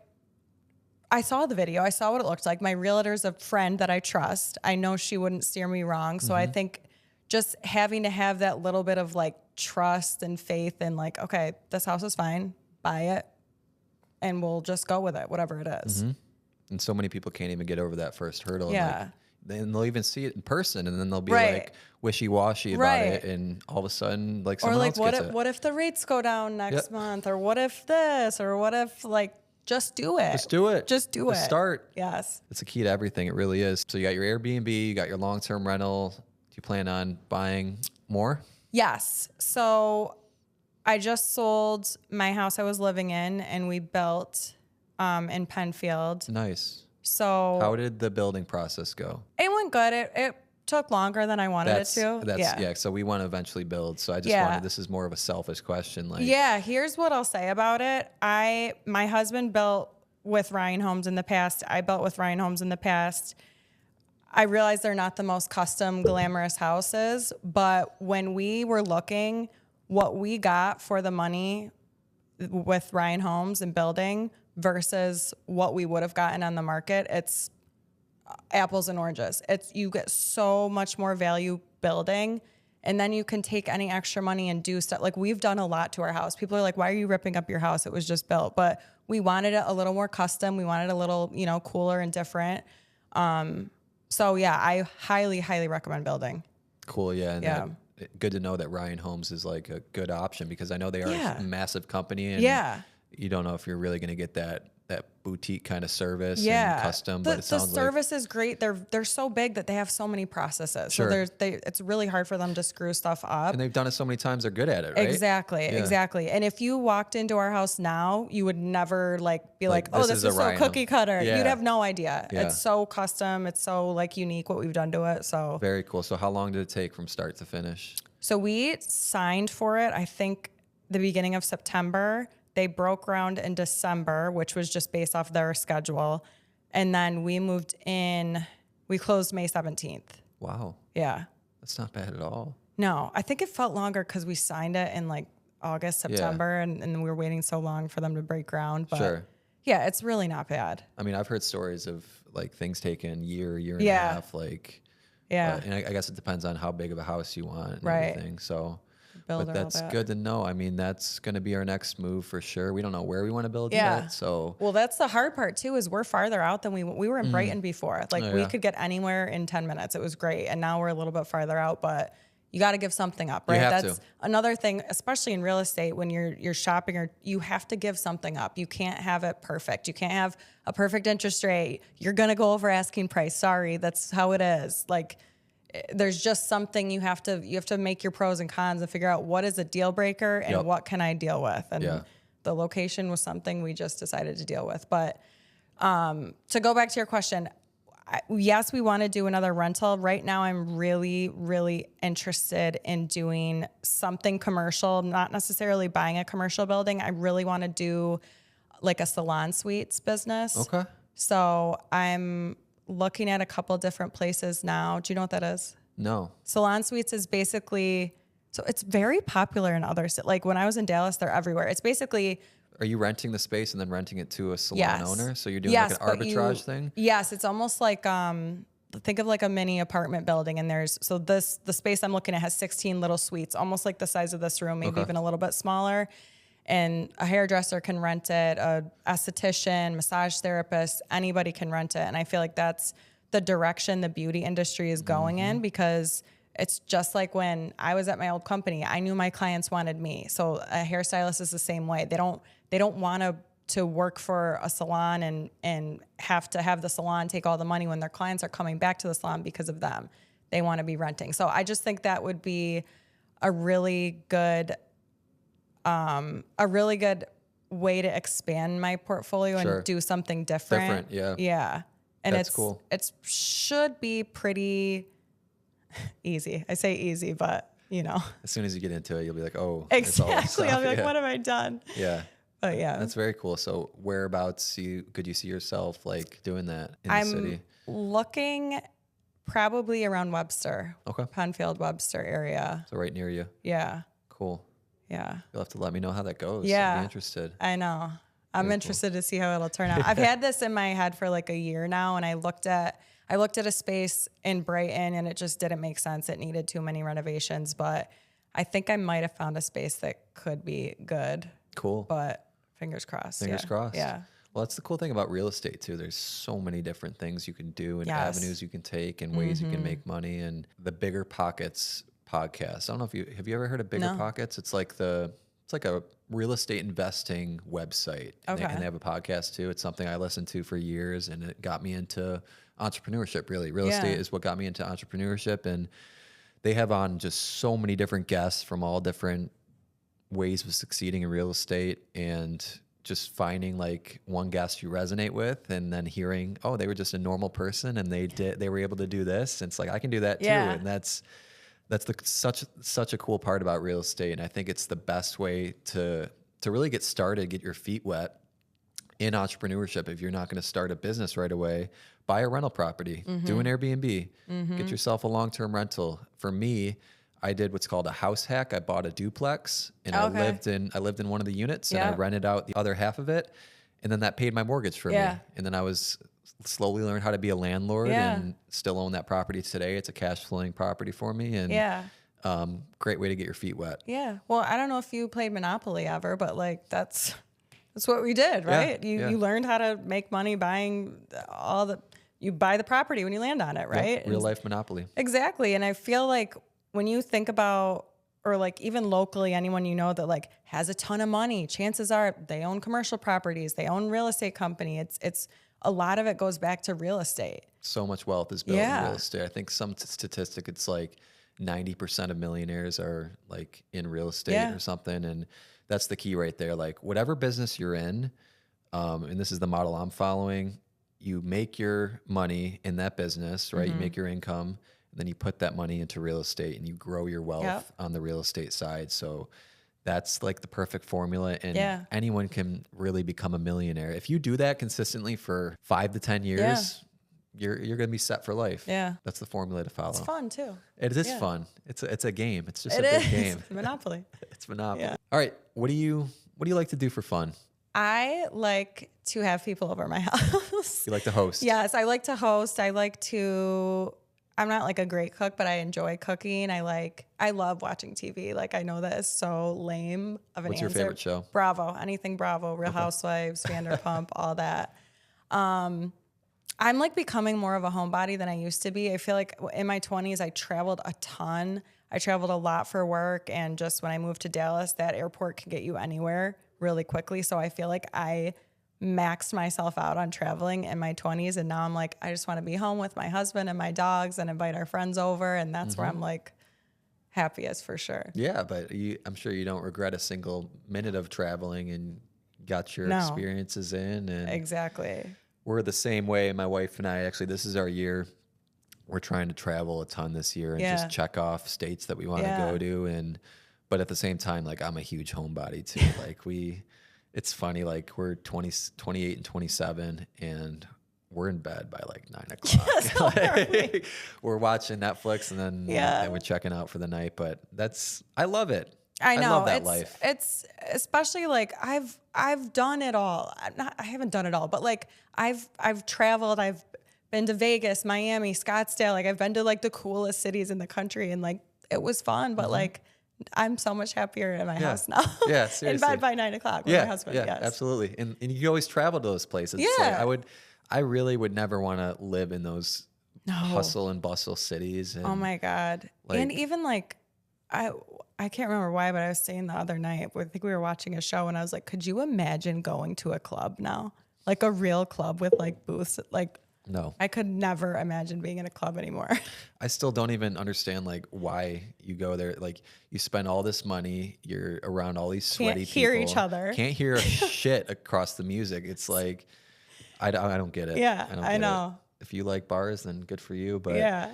I saw the video. I saw what it looked like. My realtor's a friend that I trust. I know she wouldn't steer me wrong. So I think just having to have that little bit of like trust and faith and like, okay, this house is fine. Buy it. And we'll just go with it, whatever it is. And so many people can't even get over that first hurdle. Yeah. And like, then they'll even see it in person and then they'll be Right. like wishy-washy about Right. it. And all of a sudden, like Or someone like, else gets it. what if the rates go down next Yep. month? Or what if this? Or what if like, just do it. Just do it. Just do it. Start. Yes. It's a key to everything. It really is. So you got your Airbnb, you got your long-term rental. Do you plan on buying more? Yes. So I just sold my house I was living in and we built in Penfield. Nice. So How did the building process go? it went good. It took longer than I wanted it to. Yeah. So we want to eventually build. So I just Yeah. wanted, this is more of a selfish question. Like, Yeah, here's what I'll say about it. My husband built with Ryan Homes in the past. I built with Ryan Homes in the past. I realize they're not the most custom, glamorous houses, but when we were looking, what we got for the money with Ryan Homes and building versus what we would have gotten on the market, it's apples and oranges. You get so much more value building, and then you can take any extra money and do stuff. Like we've done a lot to our house. People are like, why are you ripping up your house? It was just built. But we wanted it a little more custom. We wanted a little, cooler and different. So yeah, I highly, highly recommend building. Cool. Yeah. And Yeah. good to know that Ryan Homes is like a good option because I know they are Yeah. a massive company and Yeah. you don't know if you're really going to get that boutique kind of service Yeah, and custom, the but it sounds service is great. They're so big that they have so many processes. Sure. So it's really hard for them to screw stuff up. and they've done it so many times, they're good at it, right? Exactly. And if you walked into our house now, you would never be like, oh, this this is a is so Ryan cookie cutter. Yeah. You'd have no idea. Yeah. It's so custom. It's so unique what we've done to it. So Very cool. So how long did it take from start to finish? So we signed for it, I think, the beginning of September. They broke ground in December, which was just based off their schedule. And then we moved in, we closed May 17th. Wow. Yeah. That's not bad at all. No, I think it felt longer because we signed it in August, September, and we were waiting so long for them to break ground. But Sure. yeah, it's really not bad. I mean, I've heard stories of things taking year and a Yeah. half, Yeah. And I guess it depends on how big of a house you want and Right. everything. So, Build but all that's that. good to know. I mean, that's going to be our next move for sure. We don't know where we want to build Yeah. yet. So, Well, that's the hard part too, is we're farther out than we were in Brighton before. Like Oh, we yeah. could get anywhere in 10 minutes. It was great. And now we're a little bit farther out, but you got to give something up, right? have That's to. another thing, especially in real estate, when you're shopping, or you have to give something up. You can't have it perfect. You can't have a perfect interest rate. You're going to go over asking price. Sorry. That's how it is. Like, there's just something you have to make your pros and cons and figure out what is a deal breaker and Yep. what can I deal with. And Yeah. the location was something we just decided to deal with. But to go back to your question, yes, we want to do another rental. Right now, I'm really, really interested in doing something commercial, not necessarily buying a commercial building. I really want to do like a salon suites business. okay. So I'm looking at a couple different places now. Do you know what that is? No. Salon suites is basically, so it's very popular in other cities. Like when I was in Dallas, they're everywhere. It's basically, Are you renting the space and then renting it to a salon yes. owner? So you're doing Yes, like an but arbitrage thing? Yes, it's almost like think of like a mini apartment building, and the space I'm looking at has 16 little suites, almost like the size of this room, maybe Okay. even a little bit smaller. And a hairdresser can rent it, a esthetician, massage therapist, anybody can rent it. And I feel like that's the direction the beauty industry is going in, because it's just like when I was at my old company, I knew my clients wanted me. So a hairstylist is the same way. They don't want to work for a salon and have to have the salon take all the money when their clients are coming back to the salon because of them. They want to be renting. So I just think that would be a really good way to expand my portfolio Sure. and do something different. Yeah. Yeah. And That's it's cool. It should be pretty easy. I say easy, but you know. As soon as you get into it, you'll be like, oh, it's all this Exactly. I'll stuff. be like, Yeah. what have I done? Yeah. But yeah. That's very cool. So whereabouts could you see yourself like doing that in the I'm city? looking probably around Webster. Okay. Penfield, Webster area. So right near you. Yeah. Cool. Yeah. You'll have to let me know how that goes. Yeah. I'd be interested. I know. I'm Very interested to see how it'll turn out. I've had this in my head for like a year now, and I looked at a space in Brighton, and it just didn't make sense. It needed too many renovations, but I think I might have found a space that could be good. Cool. But fingers crossed. Fingers crossed. Yeah. Well, that's the cool thing about real estate too. There's so many different things you can do and Yes. avenues you can take and ways you can make money. And the Bigger Pockets podcast. I don't know if have you ever heard of Bigger No. Pockets? It's like a real estate investing website. And Okay. they have a podcast too. It's something I listened to for years, and it got me into entrepreneurship. Really, real Yeah. estate is what got me into entrepreneurship. And they have on just so many different guests from all different ways of succeeding in real estate, and just finding like one guest you resonate with, and then hearing, oh, they were just a normal person and they were able to do this. And it's like, I can do that too. Yeah. And that's such a cool part about real estate. And I think it's the best way to really get started, get your feet wet in entrepreneurship. If you're not going to start a business right away, buy a rental property, do an Airbnb, get yourself a long-term rental. For me, I did what's called a house hack. I bought a duplex, and Okay. I lived in one of the units, and I Yeah. rented out the other half of it, and then that paid my mortgage for Yeah. me. And then I was slowly learned how to be a landlord, Yeah. and still own that property today. It's a cash flowing property for me, and Yeah. great way to get your feet wet. Yeah. Well, I don't know if you played Monopoly ever, but like that's what we did, right? You learned how to make money buying you buy the property when you land on it, right? Real life Monopoly. Exactly. And I feel like when you think about, or like even locally, anyone you know that like has a ton of money, chances are they own commercial properties, they own real estate company. It's a lot of it goes back to real estate. So much wealth is built in Yeah. real estate. I think some statistic, it's like 90% of millionaires are like in real estate Yeah. or something. And that's the key right there. Like whatever business you're in, and this is the model I'm following, you make your money in that business, right? You make your income, and then you put that money into real estate and you grow your wealth Yep. on the real estate side. So that's like the perfect formula, and Yeah. anyone can really become a millionaire. If you do that consistently for 5 to 10 years, you're going to be set for life. Yeah. That's the formula to follow. It's fun too. It is Yeah. fun. It's a game. It's just It a big is. game. Monopoly. It's Monopoly. Yeah. All right. What do you like to do for fun? I like to have people over my house. You like to host? Yes, I like to host. I I'm not like a great cook, but I enjoy cooking. I love watching TV. Like, I know that is so lame of an What's answer. your favorite show? Bravo, anything Bravo, Real Housewives, Vanderpump, all that. I'm like becoming more of a homebody than I used to be. I feel like in my 20s, I traveled a ton. I traveled a lot for work. And just when I moved to Dallas, that airport can get you anywhere really quickly. So I feel like I maxed myself out on traveling in my 20s. And now I'm like, I just want to be home with my husband and my dogs and invite our friends over. And that's where I'm like happiest for sure. Yeah, but I'm sure you don't regret a single minute of traveling and got your No. experiences in. And Exactly. we're the same way. My wife and I, actually, this is our year. We're trying to travel a ton this year and just check off states that we want to go to. But at the same time, like, I'm a huge homebody too. Like, it's funny, like, we're 28 and 27 and we're in bed by like 9 o'clock. Yes, Like, we're watching Netflix and then and we're checking out for the night. But I love it. I know. I love that life. It's especially like I've done it all. I haven't done it all, but like I've traveled. I've been to Vegas, Miami, Scottsdale. Like, I've been to like the coolest cities in the country, and like it was fun. But like, I'm so much happier in my house now. Yeah, seriously. In bed by 9 o'clock with my husband. Yeah, yes. absolutely. And you always travel to those places. It's Yeah. like, I really would never want to live in those hustle and bustle cities. And Oh my God. And even like, I can't remember why, but I was saying the other night, I think we were watching a show and I was like, could you imagine going to a club now? Like a real club with like booths? Like, no, I could never imagine being in a club anymore. I still don't even understand like why you go there. Like, you spend all this money, you're around all these sweaty Can't hear people, each other. can't hear a shit across the music. It's like, I don't get it. Yeah, don't I get know. it. If you like bars, then good for you. But Yeah.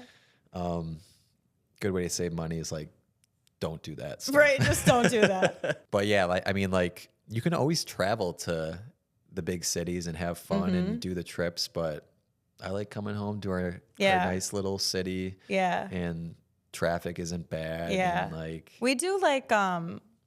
good way to save money is like, don't do that stuff. Right. Just don't do that. But yeah, like, I mean, like, you can always travel to the big cities and have fun and do the trips, but I like coming home to our nice little city. Yeah. And traffic isn't bad. Yeah. And like, We do like,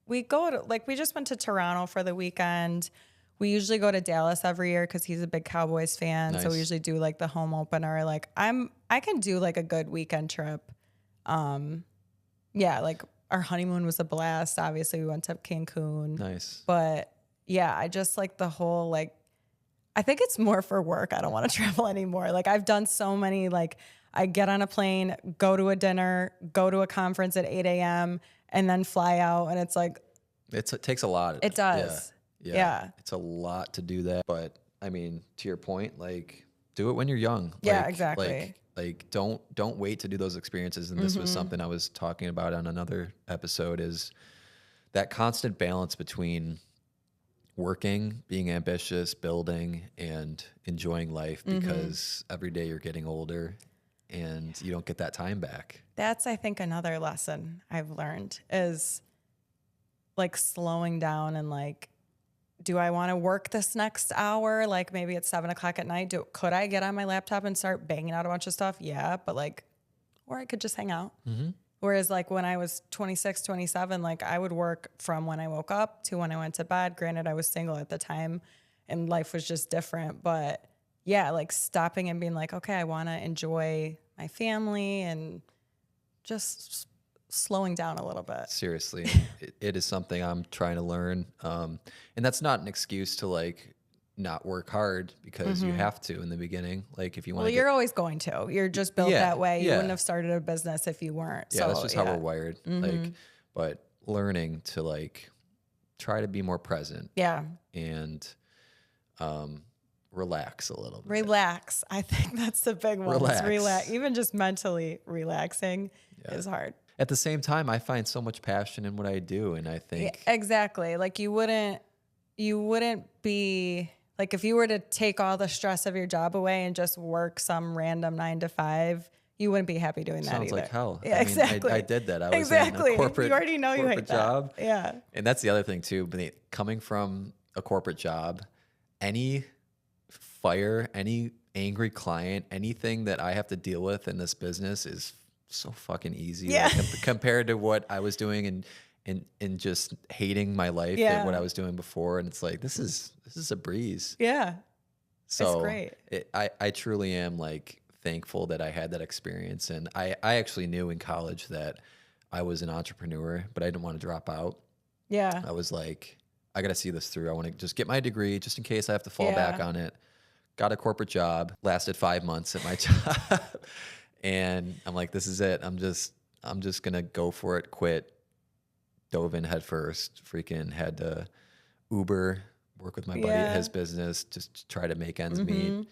we go to, like, we just went to Toronto for the weekend. We usually go to Dallas every year because he's a big Cowboys fan. So we Nice. usually do like the home opener. Like, I can do like a good weekend trip. Yeah, like our honeymoon was a blast. Obviously, we went to Cancun. nice. But yeah, I just like the whole, like, I think it's more for work. I don't want to travel anymore. Like, I've done so many, like, I get on a plane, go to a dinner, go to a conference at 8 a.m., and then fly out. And it's like, It takes a lot. it does. Yeah. It's a lot to do that. But I mean, to your point, like, do it when you're young. Yeah, Like, exactly. Like don't wait to do those experiences. And this was something I was talking about on another episode, is that constant balance between working, being ambitious, building, and enjoying life, because every day you're getting older and you don't get that time back. That's, I think, another lesson I've learned is like slowing down and like, do I want to work this next hour? Like, maybe it's 7 o'clock at night. Could I get on my laptop and start banging out a bunch of stuff? Yeah. But like, or I could just hang out. Whereas like when I was 26, 27, like I would work from when I woke up to when I went to bed. Granted, I was single at the time and life was just different. But yeah, like stopping and being like, okay, I want to enjoy my family and just slowing down a little bit. Seriously, it is something I'm trying to learn. And that's not an excuse to like not work hard, because you have to in the beginning. Like, if you want Well, to you're always going to. You're just built Yeah, that way. You yeah. wouldn't have started a business if you weren't. yeah, So, that's just yeah. how we're wired. Like, but learning to like try to be more present Yeah. and relax a little bit. Relax. I think that's the big one. Relax. Relax. Even just mentally relaxing is hard. At the same time, I find so much passion in what I do, and I think Exactly. Like you wouldn't be like, if you were to take all the stress of your job away and just work some random 9 to 5, you wouldn't be happy doing that sounds either. like hell. Yeah, I mean, exactly. I did that. I was exactly. in a corporate, you already know you hate corporate job. that. Yeah. And that's the other thing too. But coming from a corporate job, any fire, any angry client, anything that I have to deal with in this business is so fucking easy. Yeah. Like, compared to what I was doing and just hating my life and what I was doing before. And it's like, this is a breeze. Yeah. So great. I truly am like thankful that I had that experience. And I actually knew in college that I was an entrepreneur, but I didn't want to drop out. Yeah. I was like, I got to see this through. I want to just get my degree just in case I have to fall back on it. Got a corporate job, lasted 5 months at my job. And I'm like, this is it. I'm just going to go for it, quit, dove in head first, freaking had to Uber, work with my buddy at his business, just to try to make ends meet.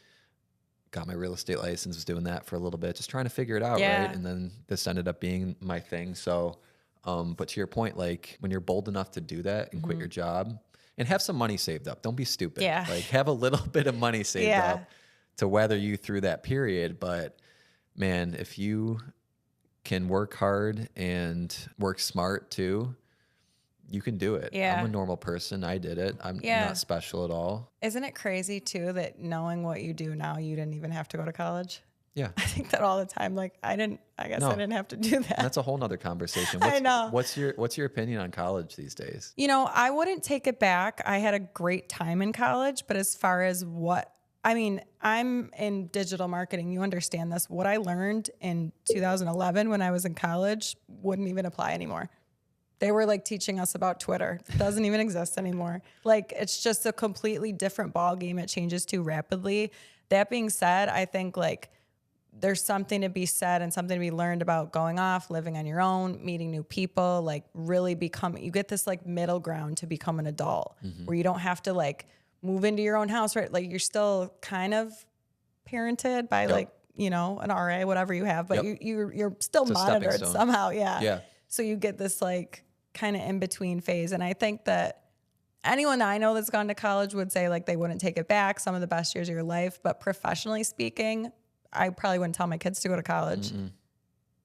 Got my real estate license, was doing that for a little bit, just trying to figure it out, right? And then this ended up being my thing. So, but to your point, like when you're bold enough to do that and quit your job and have some money saved up, don't be stupid. Like have a little bit of money saved up to weather you through that period. But man, if you can work hard and work smart too, you can do it. I'm a normal person. I did it. I'm not special at all. Isn't it crazy too that knowing what you do now, you didn't even have to go to college? Yeah. I think that all the time. Like I guess I didn't have to do that. And that's a whole nother conversation. I know. What's your opinion on college these days? You know, I wouldn't take it back. I had a great time in college, but as far as I'm in digital marketing. You understand this. What I learned in 2011 when I was in college wouldn't even apply anymore. They were like teaching us about Twitter. It doesn't even exist anymore. Like it's just a completely different ball game. It changes too rapidly. That being said, I think like there's something to be said and something to be learned about going off, living on your own, meeting new people, like really you get this like middle ground to become an adult where you don't have to like move into your own house, right? Like you're still kind of parented by like, you know, an RA, whatever you have, but you're still monitored somehow. Yeah. So you get this like kind of in between phase. And I think that anyone I know that's gone to college would say like they wouldn't take it back, some of the best years of your life, but professionally speaking, I probably wouldn't tell my kids to go to college.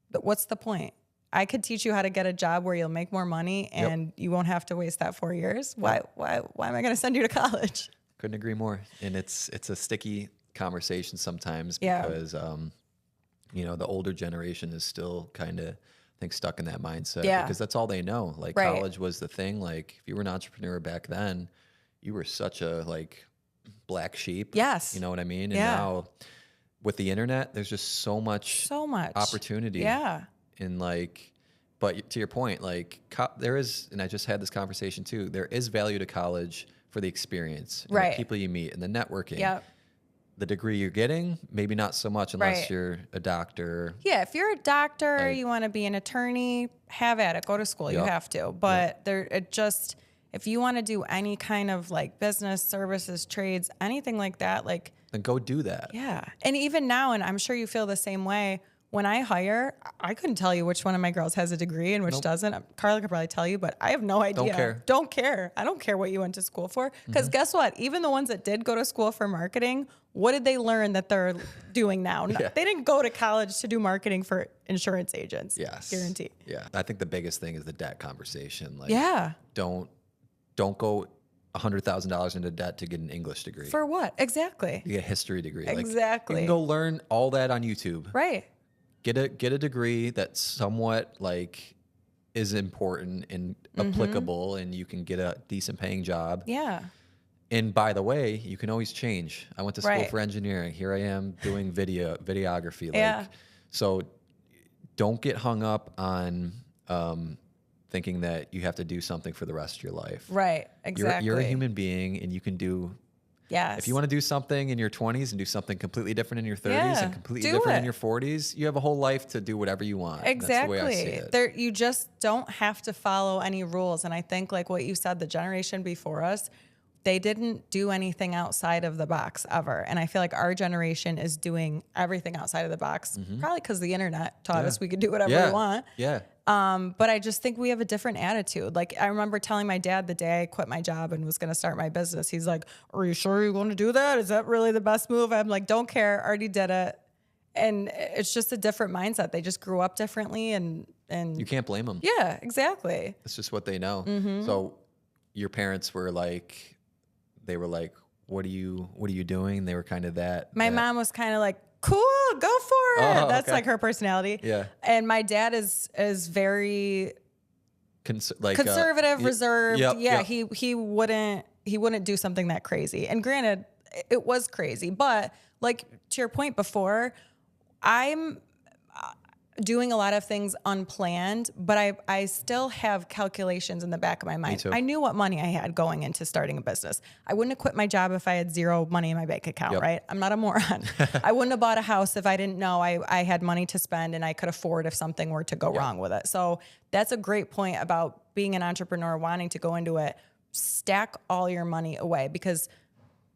But what's the point? I could teach you how to get a job where you'll make more money and you won't have to waste that 4 years. Why am I going to send you to college? Couldn't agree more. And it's a sticky conversation sometimes because, you know, the older generation is still kind of, I think, stuck in that mindset because that's all they know. Like college was the thing. Like if you were an entrepreneur back then, you were such a like black sheep. Yes. You know what I mean? And now with the internet, there's just so much opportunity. Yeah. And like, but to your point, like there is, and I just had this conversation too, there is value to college for the experience, and the people you meet and the networking. Yep. The degree you're getting, maybe not so much unless you're a doctor. Yeah, if you're a doctor, you want to be an attorney, have at it. Go to school. You have to. But if you want to do any kind of like business, services, trades, anything like that, like then go do that. Yeah. And even now, and I'm sure you feel the same way, when I hire, I couldn't tell you which one of my girls has a degree and which doesn't. Carla could probably tell you, but I have no idea. Don't care. I don't care what you went to school for. Because guess what? Even the ones that did go to school for marketing, what did they learn that they're doing now? They didn't go to college to do marketing for insurance agents. Yes. Guarantee. Yeah. I think the biggest thing is the debt conversation. Like, don't go $100,000 into debt to get an English degree. For what? Exactly. You get a history degree. Exactly. Like, you can go learn all that on YouTube. Right. Get a degree that somewhat like is important and applicable, and you can get a decent paying job. Yeah. And by the way, you can always change. I went to school for engineering. Here I am doing videography. So don't get hung up on thinking that you have to do something for the rest of your life. Right. Exactly. You're a human being, and you can do. Yes. If you want to do something in your 20s and do something completely different in your 30s and completely different in your 40s, you have a whole life to do whatever you want. Exactly. That's the way I see it. You just don't have to follow any rules. And I think like what you said, the generation before us, they didn't do anything outside of the box ever. And I feel like our generation is doing everything outside of the box, probably because the internet taught us we could do whatever we want. Yeah. But I just think we have a different attitude. Like I remember telling my dad the day I quit my job and was going to start my business. He's like, "Are you sure you want to do that? Is that really the best move?" I'm like, "Don't care. Already did it." And it's just a different mindset. They just grew up differently, and you can't blame them. Yeah, exactly. It's just what they know. So your parents were like, they were like, "What are you doing?" They were kind of that. My mom was kind of like, "Cool, go for it." That's like her personality. Yeah. And my dad is very conservative, reserved. He wouldn't do something that crazy. And granted, it was crazy, but like to your point before, I'm doing a lot of things unplanned, but I still have calculations in the back of my mind. Me too. I knew what money I had going into starting a business. I wouldn't have quit my job if I had zero money in my bank account, Yep. right? I'm not a moron. I wouldn't have bought a house if I didn't know I had money to spend and I could afford if something were to go wrong with it. So that's a great point about being an entrepreneur, wanting to go into it. Stack all your money away, because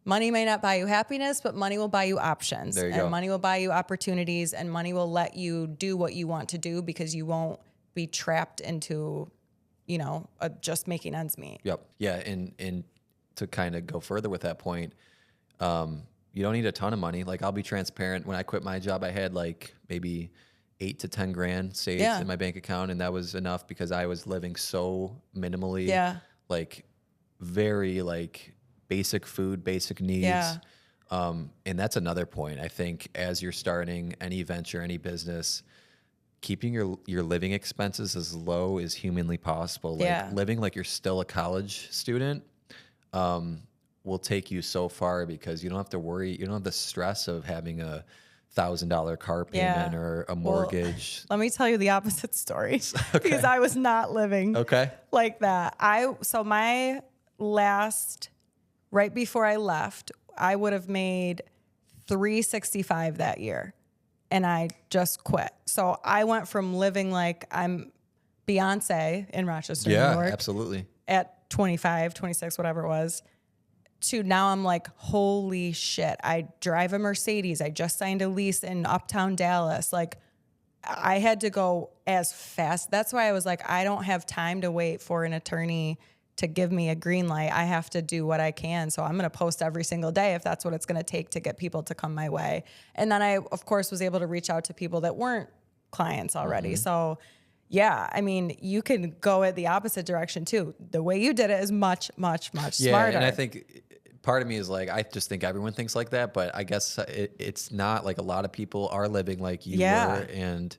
money may not buy you happiness, but money will buy you options. There you and go. money will buy you opportunities, and money will let you do what you want to do, because you won't be trapped into, just making ends meet. Yep. Yeah. And to kind of go further with that point, you don't need a ton of money. Like, I'll be transparent. When I quit my job, I had like maybe 8 to 10 grand saved in my bank account. And that was enough because I was living so minimally, like very like basic food, basic needs. Yeah. And that's another point. I think as you're starting any venture, any business, keeping your living expenses as low as humanly possible, like living like you're still a college student, will take you so far, because you don't have to worry. You don't have the stress of having a $1,000 car payment or a mortgage. Well, let me tell you the opposite story, because I was not living like that. So my last, right before I left, I would have made $365 that year, and I just quit. So I went from living like I'm Beyonce in Rochester, New York, absolutely, at 25, 26, whatever it was, to now I'm like, holy shit, I drive a Mercedes. I just signed a lease in Uptown Dallas. Like, I had to go as fast. That's why I was like, I don't have time to wait for an attorney to give me a green light. I have to do what I can. So I'm going to post every single day if that's what it's going to take to get people to come my way. And then I, of course, was able to reach out to people that weren't clients already. So yeah, I mean, you can go at the opposite direction too. The way you did it is much, much, much smarter. And I think part of me is like, I just think everyone thinks like that, but I guess it's not. Like, a lot of people are living like you were, and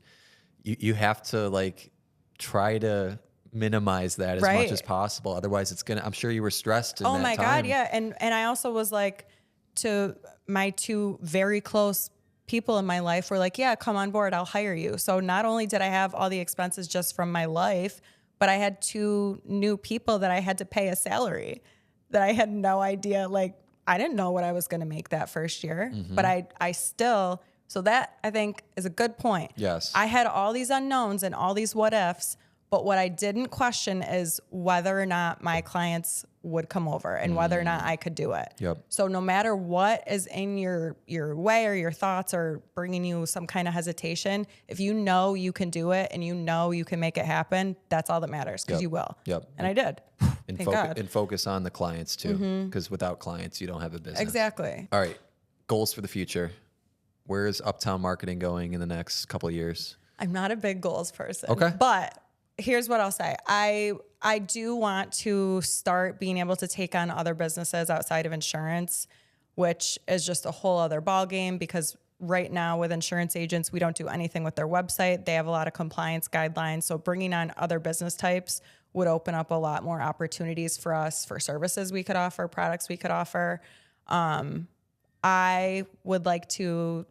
you have to like try to minimize that as much as possible. Otherwise I'm sure you were stressed in that time. Oh my God. Yeah. And I also was like, to my two very close people in my life were like, yeah, come on board, I'll hire you. So not only did I have all the expenses just from my life, but I had 2 new people that I had to pay a salary that I had no idea. Like, I didn't know what I was going to make that first year, but I still, so that I think is a good point. Yes. I had all these unknowns and all these what ifs, but what I didn't question is whether or not my clients would come over and whether or not I could do it. Yep. So no matter what is in your way or your thoughts or bringing you some kind of hesitation, if you know you can do it and you know you can make it happen, that's all that matters, because you will. Yep. And I did. Thank God. And focus on the clients too, because without clients, you don't have a business. Exactly. All right. Goals for the future. Where is Uptown Marketing going in the next couple of years? I'm not a big goals person. Okay. But here's what I'll say. I do want to start being able to take on other businesses outside of insurance, which is just a whole other ballgame, because right now with insurance agents, we don't do anything with their website. They have a lot of compliance guidelines. So bringing on other business types would open up a lot more opportunities for us, for services we could offer, products we could offer. I would like to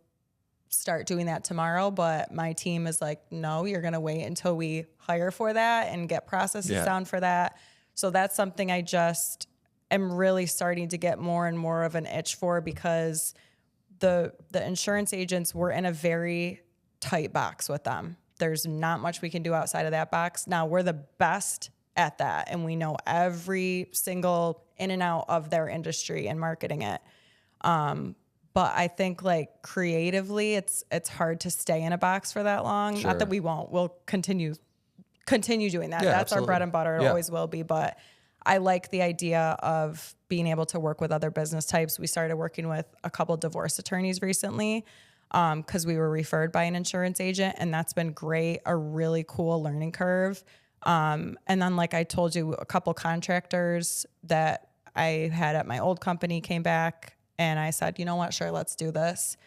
start doing that tomorrow, but my team is like, no, you're going to wait until we hire for that and get processes down for that. So that's something I just am really starting to get more and more of an itch for, because the insurance agents, we're in a very tight box with them. There's not much we can do outside of that box. Now, we're the best at that, and we know every single in and out of their industry and marketing it. But I think like creatively, it's hard to stay in a box for that long. Sure. Not that we won't. We'll continue doing that. Yeah, That's absolutely. our bread and butter. It always will be. But I like the idea of being able to work with other business types. We started working with a couple divorce attorneys recently, because we were referred by an insurance agent, and that's been great. A really cool learning curve. And then, like I told you, a couple contractors that I had at my old company came back. And I said, you know what, sure, let's do this.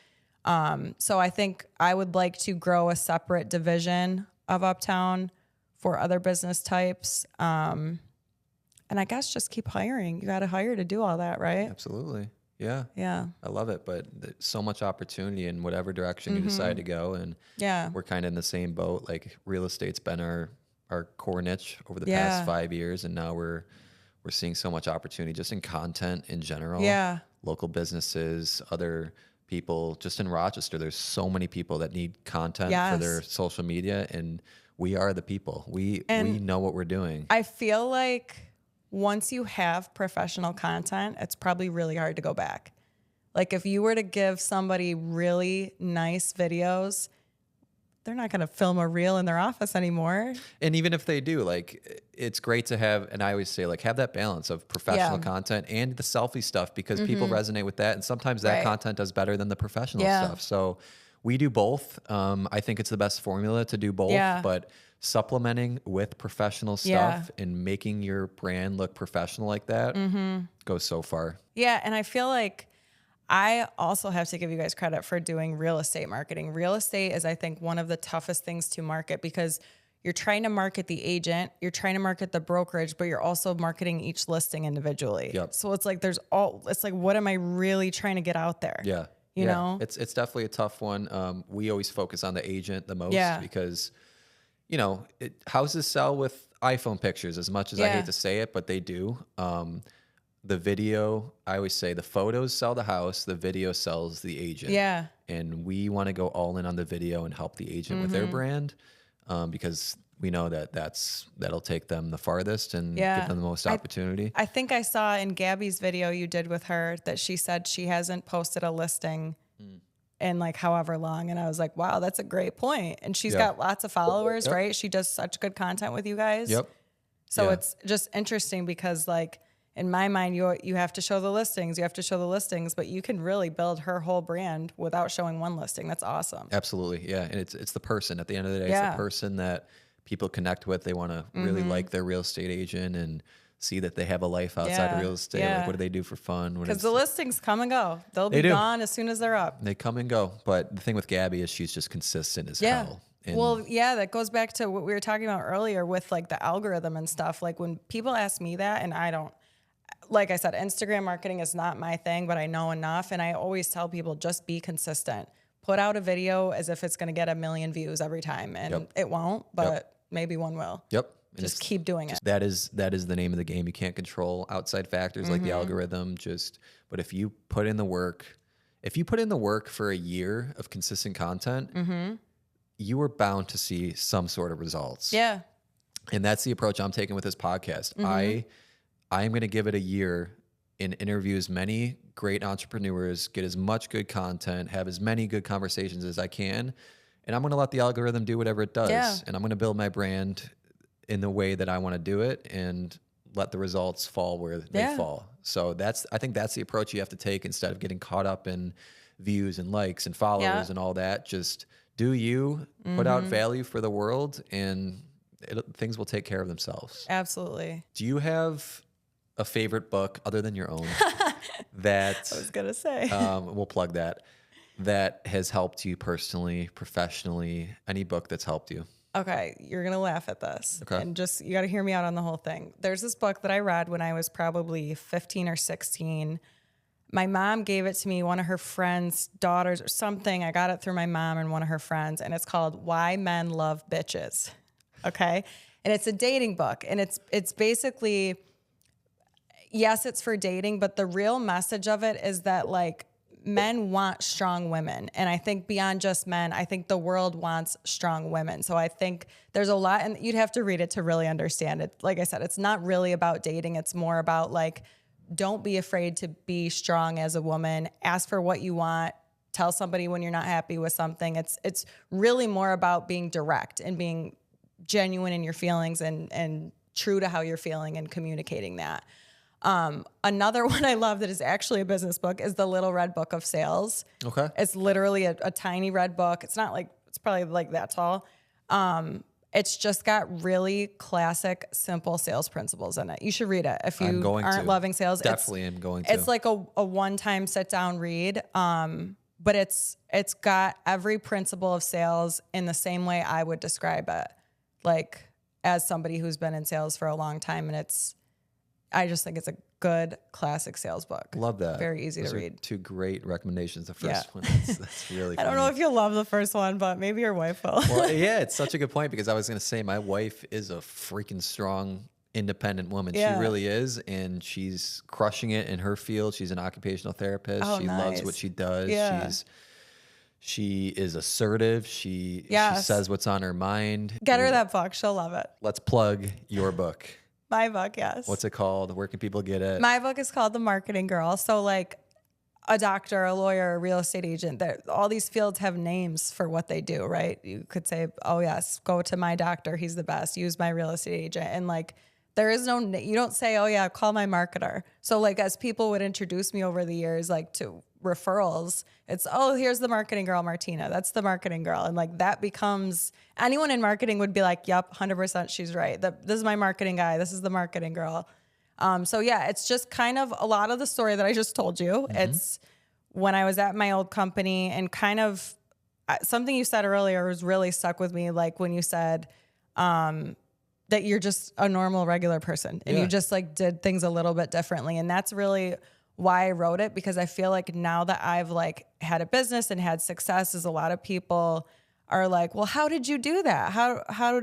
So I think I would like to grow a separate division of Uptown for other business types. And I guess just keep hiring. You got to hire to do all that, right? Absolutely. Yeah. Yeah. I love it. But there's so much opportunity in whatever direction you decide to go. And Yeah. we're kind of in the same boat. Like real estate's been our core niche over the past Yeah. 5 years. And now we're seeing so much opportunity just in content in general, Yeah. local businesses, other people just in Rochester. There's so many people that need content for their Yes. social media. And we are the people. We And know what we're doing. I feel like once you have professional content, it's probably really hard to go back. Like if you were to give somebody really nice videos, they're not going to film a reel in their office anymore. And even if they do, like it's great to have, and I always say like have that balance of professional content and the selfie stuff because people resonate with that. And sometimes that content does better than the professional stuff. So we do both. I think it's the best formula to do both, but supplementing with professional stuff and making your brand look professional like that goes so far. Yeah. And I feel like I also have to give you guys credit for doing real estate marketing. Real estate is, I think, one of the toughest things to market because you're trying to market the agent, you're trying to market the brokerage, but you're also marketing each listing individually. Yep. So it's like it's like, what am I really trying to get out there? Yeah. You know? It's definitely a tough one. We always focus on the agent the most because, you know, houses sell with iPhone pictures as much as I hate to say it, but they do. The video, I always say the photos sell the house, the video sells the agent. Yeah. And we want to go all in on the video and help the agent with their brand because we know that'll take them the farthest and give them the most opportunity. I think I saw in Gabby's video you did with her that she said she hasn't posted a listing in like however long. And I was like, wow, that's a great point. And she's got lots of followers, right? She does such good content with you guys. Yep. So it's just interesting because like, in my mind, you have to show the listings. You have to show the listings, but you can really build her whole brand without showing one listing. That's awesome. Absolutely, yeah. And it's the person at the end of the day. It's the person that people connect with. They want to really like their real estate agent and see that they have a life outside of real estate. Like, what do they do for fun? Because the listings come and go. They'll be gone as soon as they're up. They come and go. But the thing with Gabby is she's just consistent as hell. And well, yeah, that goes back to what we were talking about earlier with like the algorithm and stuff. Like when people ask me that, and I don't. Like I said, Instagram marketing is not my thing, but I know enough. And I always tell people just be consistent. Put out a video as if it's going to get 1 million views every time. And it won't, but maybe one will. Yep. Just keep doing it. That is the name of the game. You can't control outside factors like the algorithm. But if you put in the work, for a year of consistent content, you are bound to see some sort of results. Yeah. And that's the approach I'm taking with this podcast. I am going to give it a year and interview as many great entrepreneurs, get as much good content, have as many good conversations as I can. And I'm going to let the algorithm do whatever it does. Yeah. And I'm going to build my brand in the way that I want to do it and let the results fall where they fall. So I think that's the approach you have to take instead of getting caught up in views and likes and followers and all that. Just do you, put out value for the world, and things will take care of themselves. Absolutely. Do you have a favorite book other than your own that I was going to say, we'll plug that has helped you personally, professionally, any book that's helped you? okay, you're going to laugh at this. Okay. And you got to hear me out on the whole thing. There's this book that I read when I was probably 15 or 16. My mom gave it to me, one of her friends' daughters or something. I got it through my mom and one of her friends, and it's called Why Men Love Bitches. Okay. And it's a dating book. And it's basically, yes, it's for dating, but the real message of it is that like men want strong women. And I think beyond just men, I think the world wants strong women. So I think there's a lot, and you'd have to read it to really understand it. Like I said, it's not really about dating. It's more about like, don't be afraid to be strong as a woman. Ask for what you want. Tell somebody when you're not happy with something. It's really more about being direct and being genuine in your feelings and true to how you're feeling and communicating that. Another one I love that is actually a business book is The Little Red Book of Sales. Okay. It's literally a tiny red book. It's probably like that tall. It's just got really classic, simple sales principles in it. You should read it if you aren't loving sales. Definitely am going to. It's like a one-time sit-down read, but it's got every principle of sales in the same way I would describe it, like as somebody who's been in sales for a long time, and I just think it's a good classic sales book. Love that. Very easy Those to are read. two great recommendations. The first one, that's really I don't funny. know if you'll love the first one, but maybe your wife will. Well, yeah, it's such a good point because I was going to say my wife is a freaking strong, independent woman. Yeah. She really is, and she's crushing it in her field. She's an occupational therapist. Oh, she loves nice. what she does. Yeah. She is assertive. She Yes. says what's on her mind. Get her that book. She'll love it. Let's plug your book. My book, yes. What's it called? Where can people get it? My book is called The Marketing Girl. So like a doctor, a lawyer, a real estate agent, all these fields have names for what they do, right? You could say, oh yes, go to my doctor. He's the best. Use my real estate agent. And like, there is no, you don't say, oh yeah, call my marketer. So like as people would introduce me over the years, like to referrals, it's, oh, here's the marketing girl, Martina. That's the marketing girl. And like that becomes, anyone in marketing would be like, yep, 100% she's right. This is my marketing guy. This is the marketing girl. So yeah, it's just kind of a lot of the story that I just told you. Mm-hmm. It's when I was at my old company and kind of something you said earlier was really stuck with me. Like when you said, that you're just a normal, regular person and you just like did things a little bit differently. And that's really why I wrote it, because I feel like now that I've like had a business and had success, is a lot of people are like, well, how did you do that? How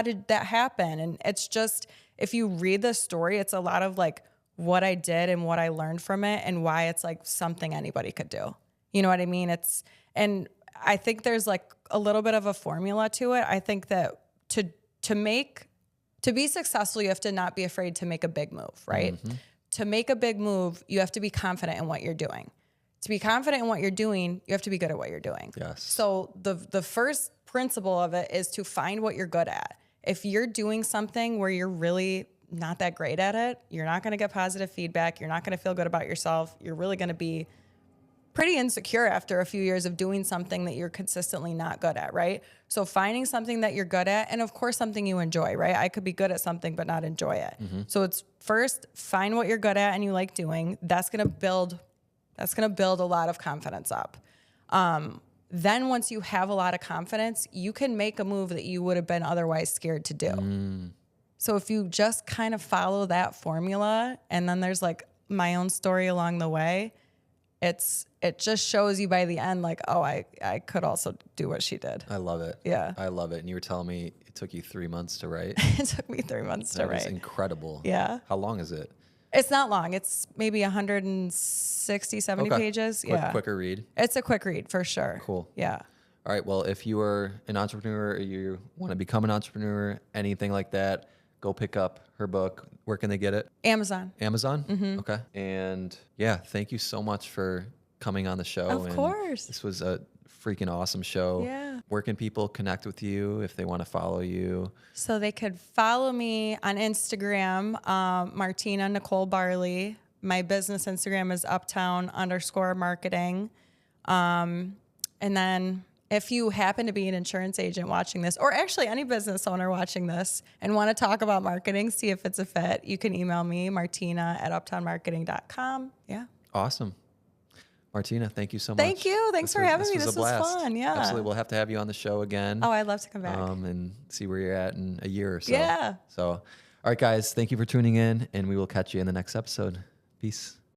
did that happen? And it's just, if you read the story, it's a lot of like what I did and what I learned from it and why it's like something anybody could do. You know what I mean? And I think there's like a little bit of a formula to it. I think that to be successful, you have to not be afraid to make a big move, right? Mm-hmm. To make a big move, you have to be confident in what you're doing. To be confident in what you're doing, you have to be good at what you're doing. Yes. So the first principle of it is to find what you're good at. If you're doing something where you're really not that great at it, you're not going to get positive feedback. You're not going to feel good about yourself. You're really going to be pretty insecure after a few years of doing something that you're consistently not good at, right? So finding something that you're good at, and of course something you enjoy, right? I could be good at something but not enjoy it. Mm-hmm. So it's first find what you're good at and you like doing. That's gonna build a lot of confidence up. Then once you have a lot of confidence, you can make a move that you would have been otherwise scared to do. So if you just kind of follow that formula, and then there's like my own story along the way, it just shows you by the end, like, oh, I could also do what she did. I love it. Yeah. I love it. And you were telling me it took you 3 months to write. It took me 3 months to write. That is incredible. Yeah. How long is it? It's not long. It's maybe 160, 70 pages. Quicker read. It's a quick read for sure. Cool. Yeah. All right. Well, if you are an entrepreneur or you want to become an entrepreneur, anything like that, go pick up her book. Where can they get it? Amazon. Amazon? Mm-hmm. Okay. And yeah, thank you so much for coming on the show. Of course. This was a freaking awesome show. Yeah. Where can people connect with you if they want to follow you? So they could follow me on Instagram, Martina Nicole Barley. My business Instagram is Uptown_marketing. And then if you happen to be an insurance agent watching this, or actually any business owner watching this and want to talk about marketing, see if it's a fit, you can email me, martina@uptownmarketing.com. Yeah. Awesome. Martina, thank you so much. Thank you. Thanks for having me. This was fun. Yeah. Absolutely. We'll have to have you on the show again. Oh, I'd love to come back. And see where you're at in a year or so. Yeah. So, all right, guys, thank you for tuning in, and we will catch you in the next episode. Peace.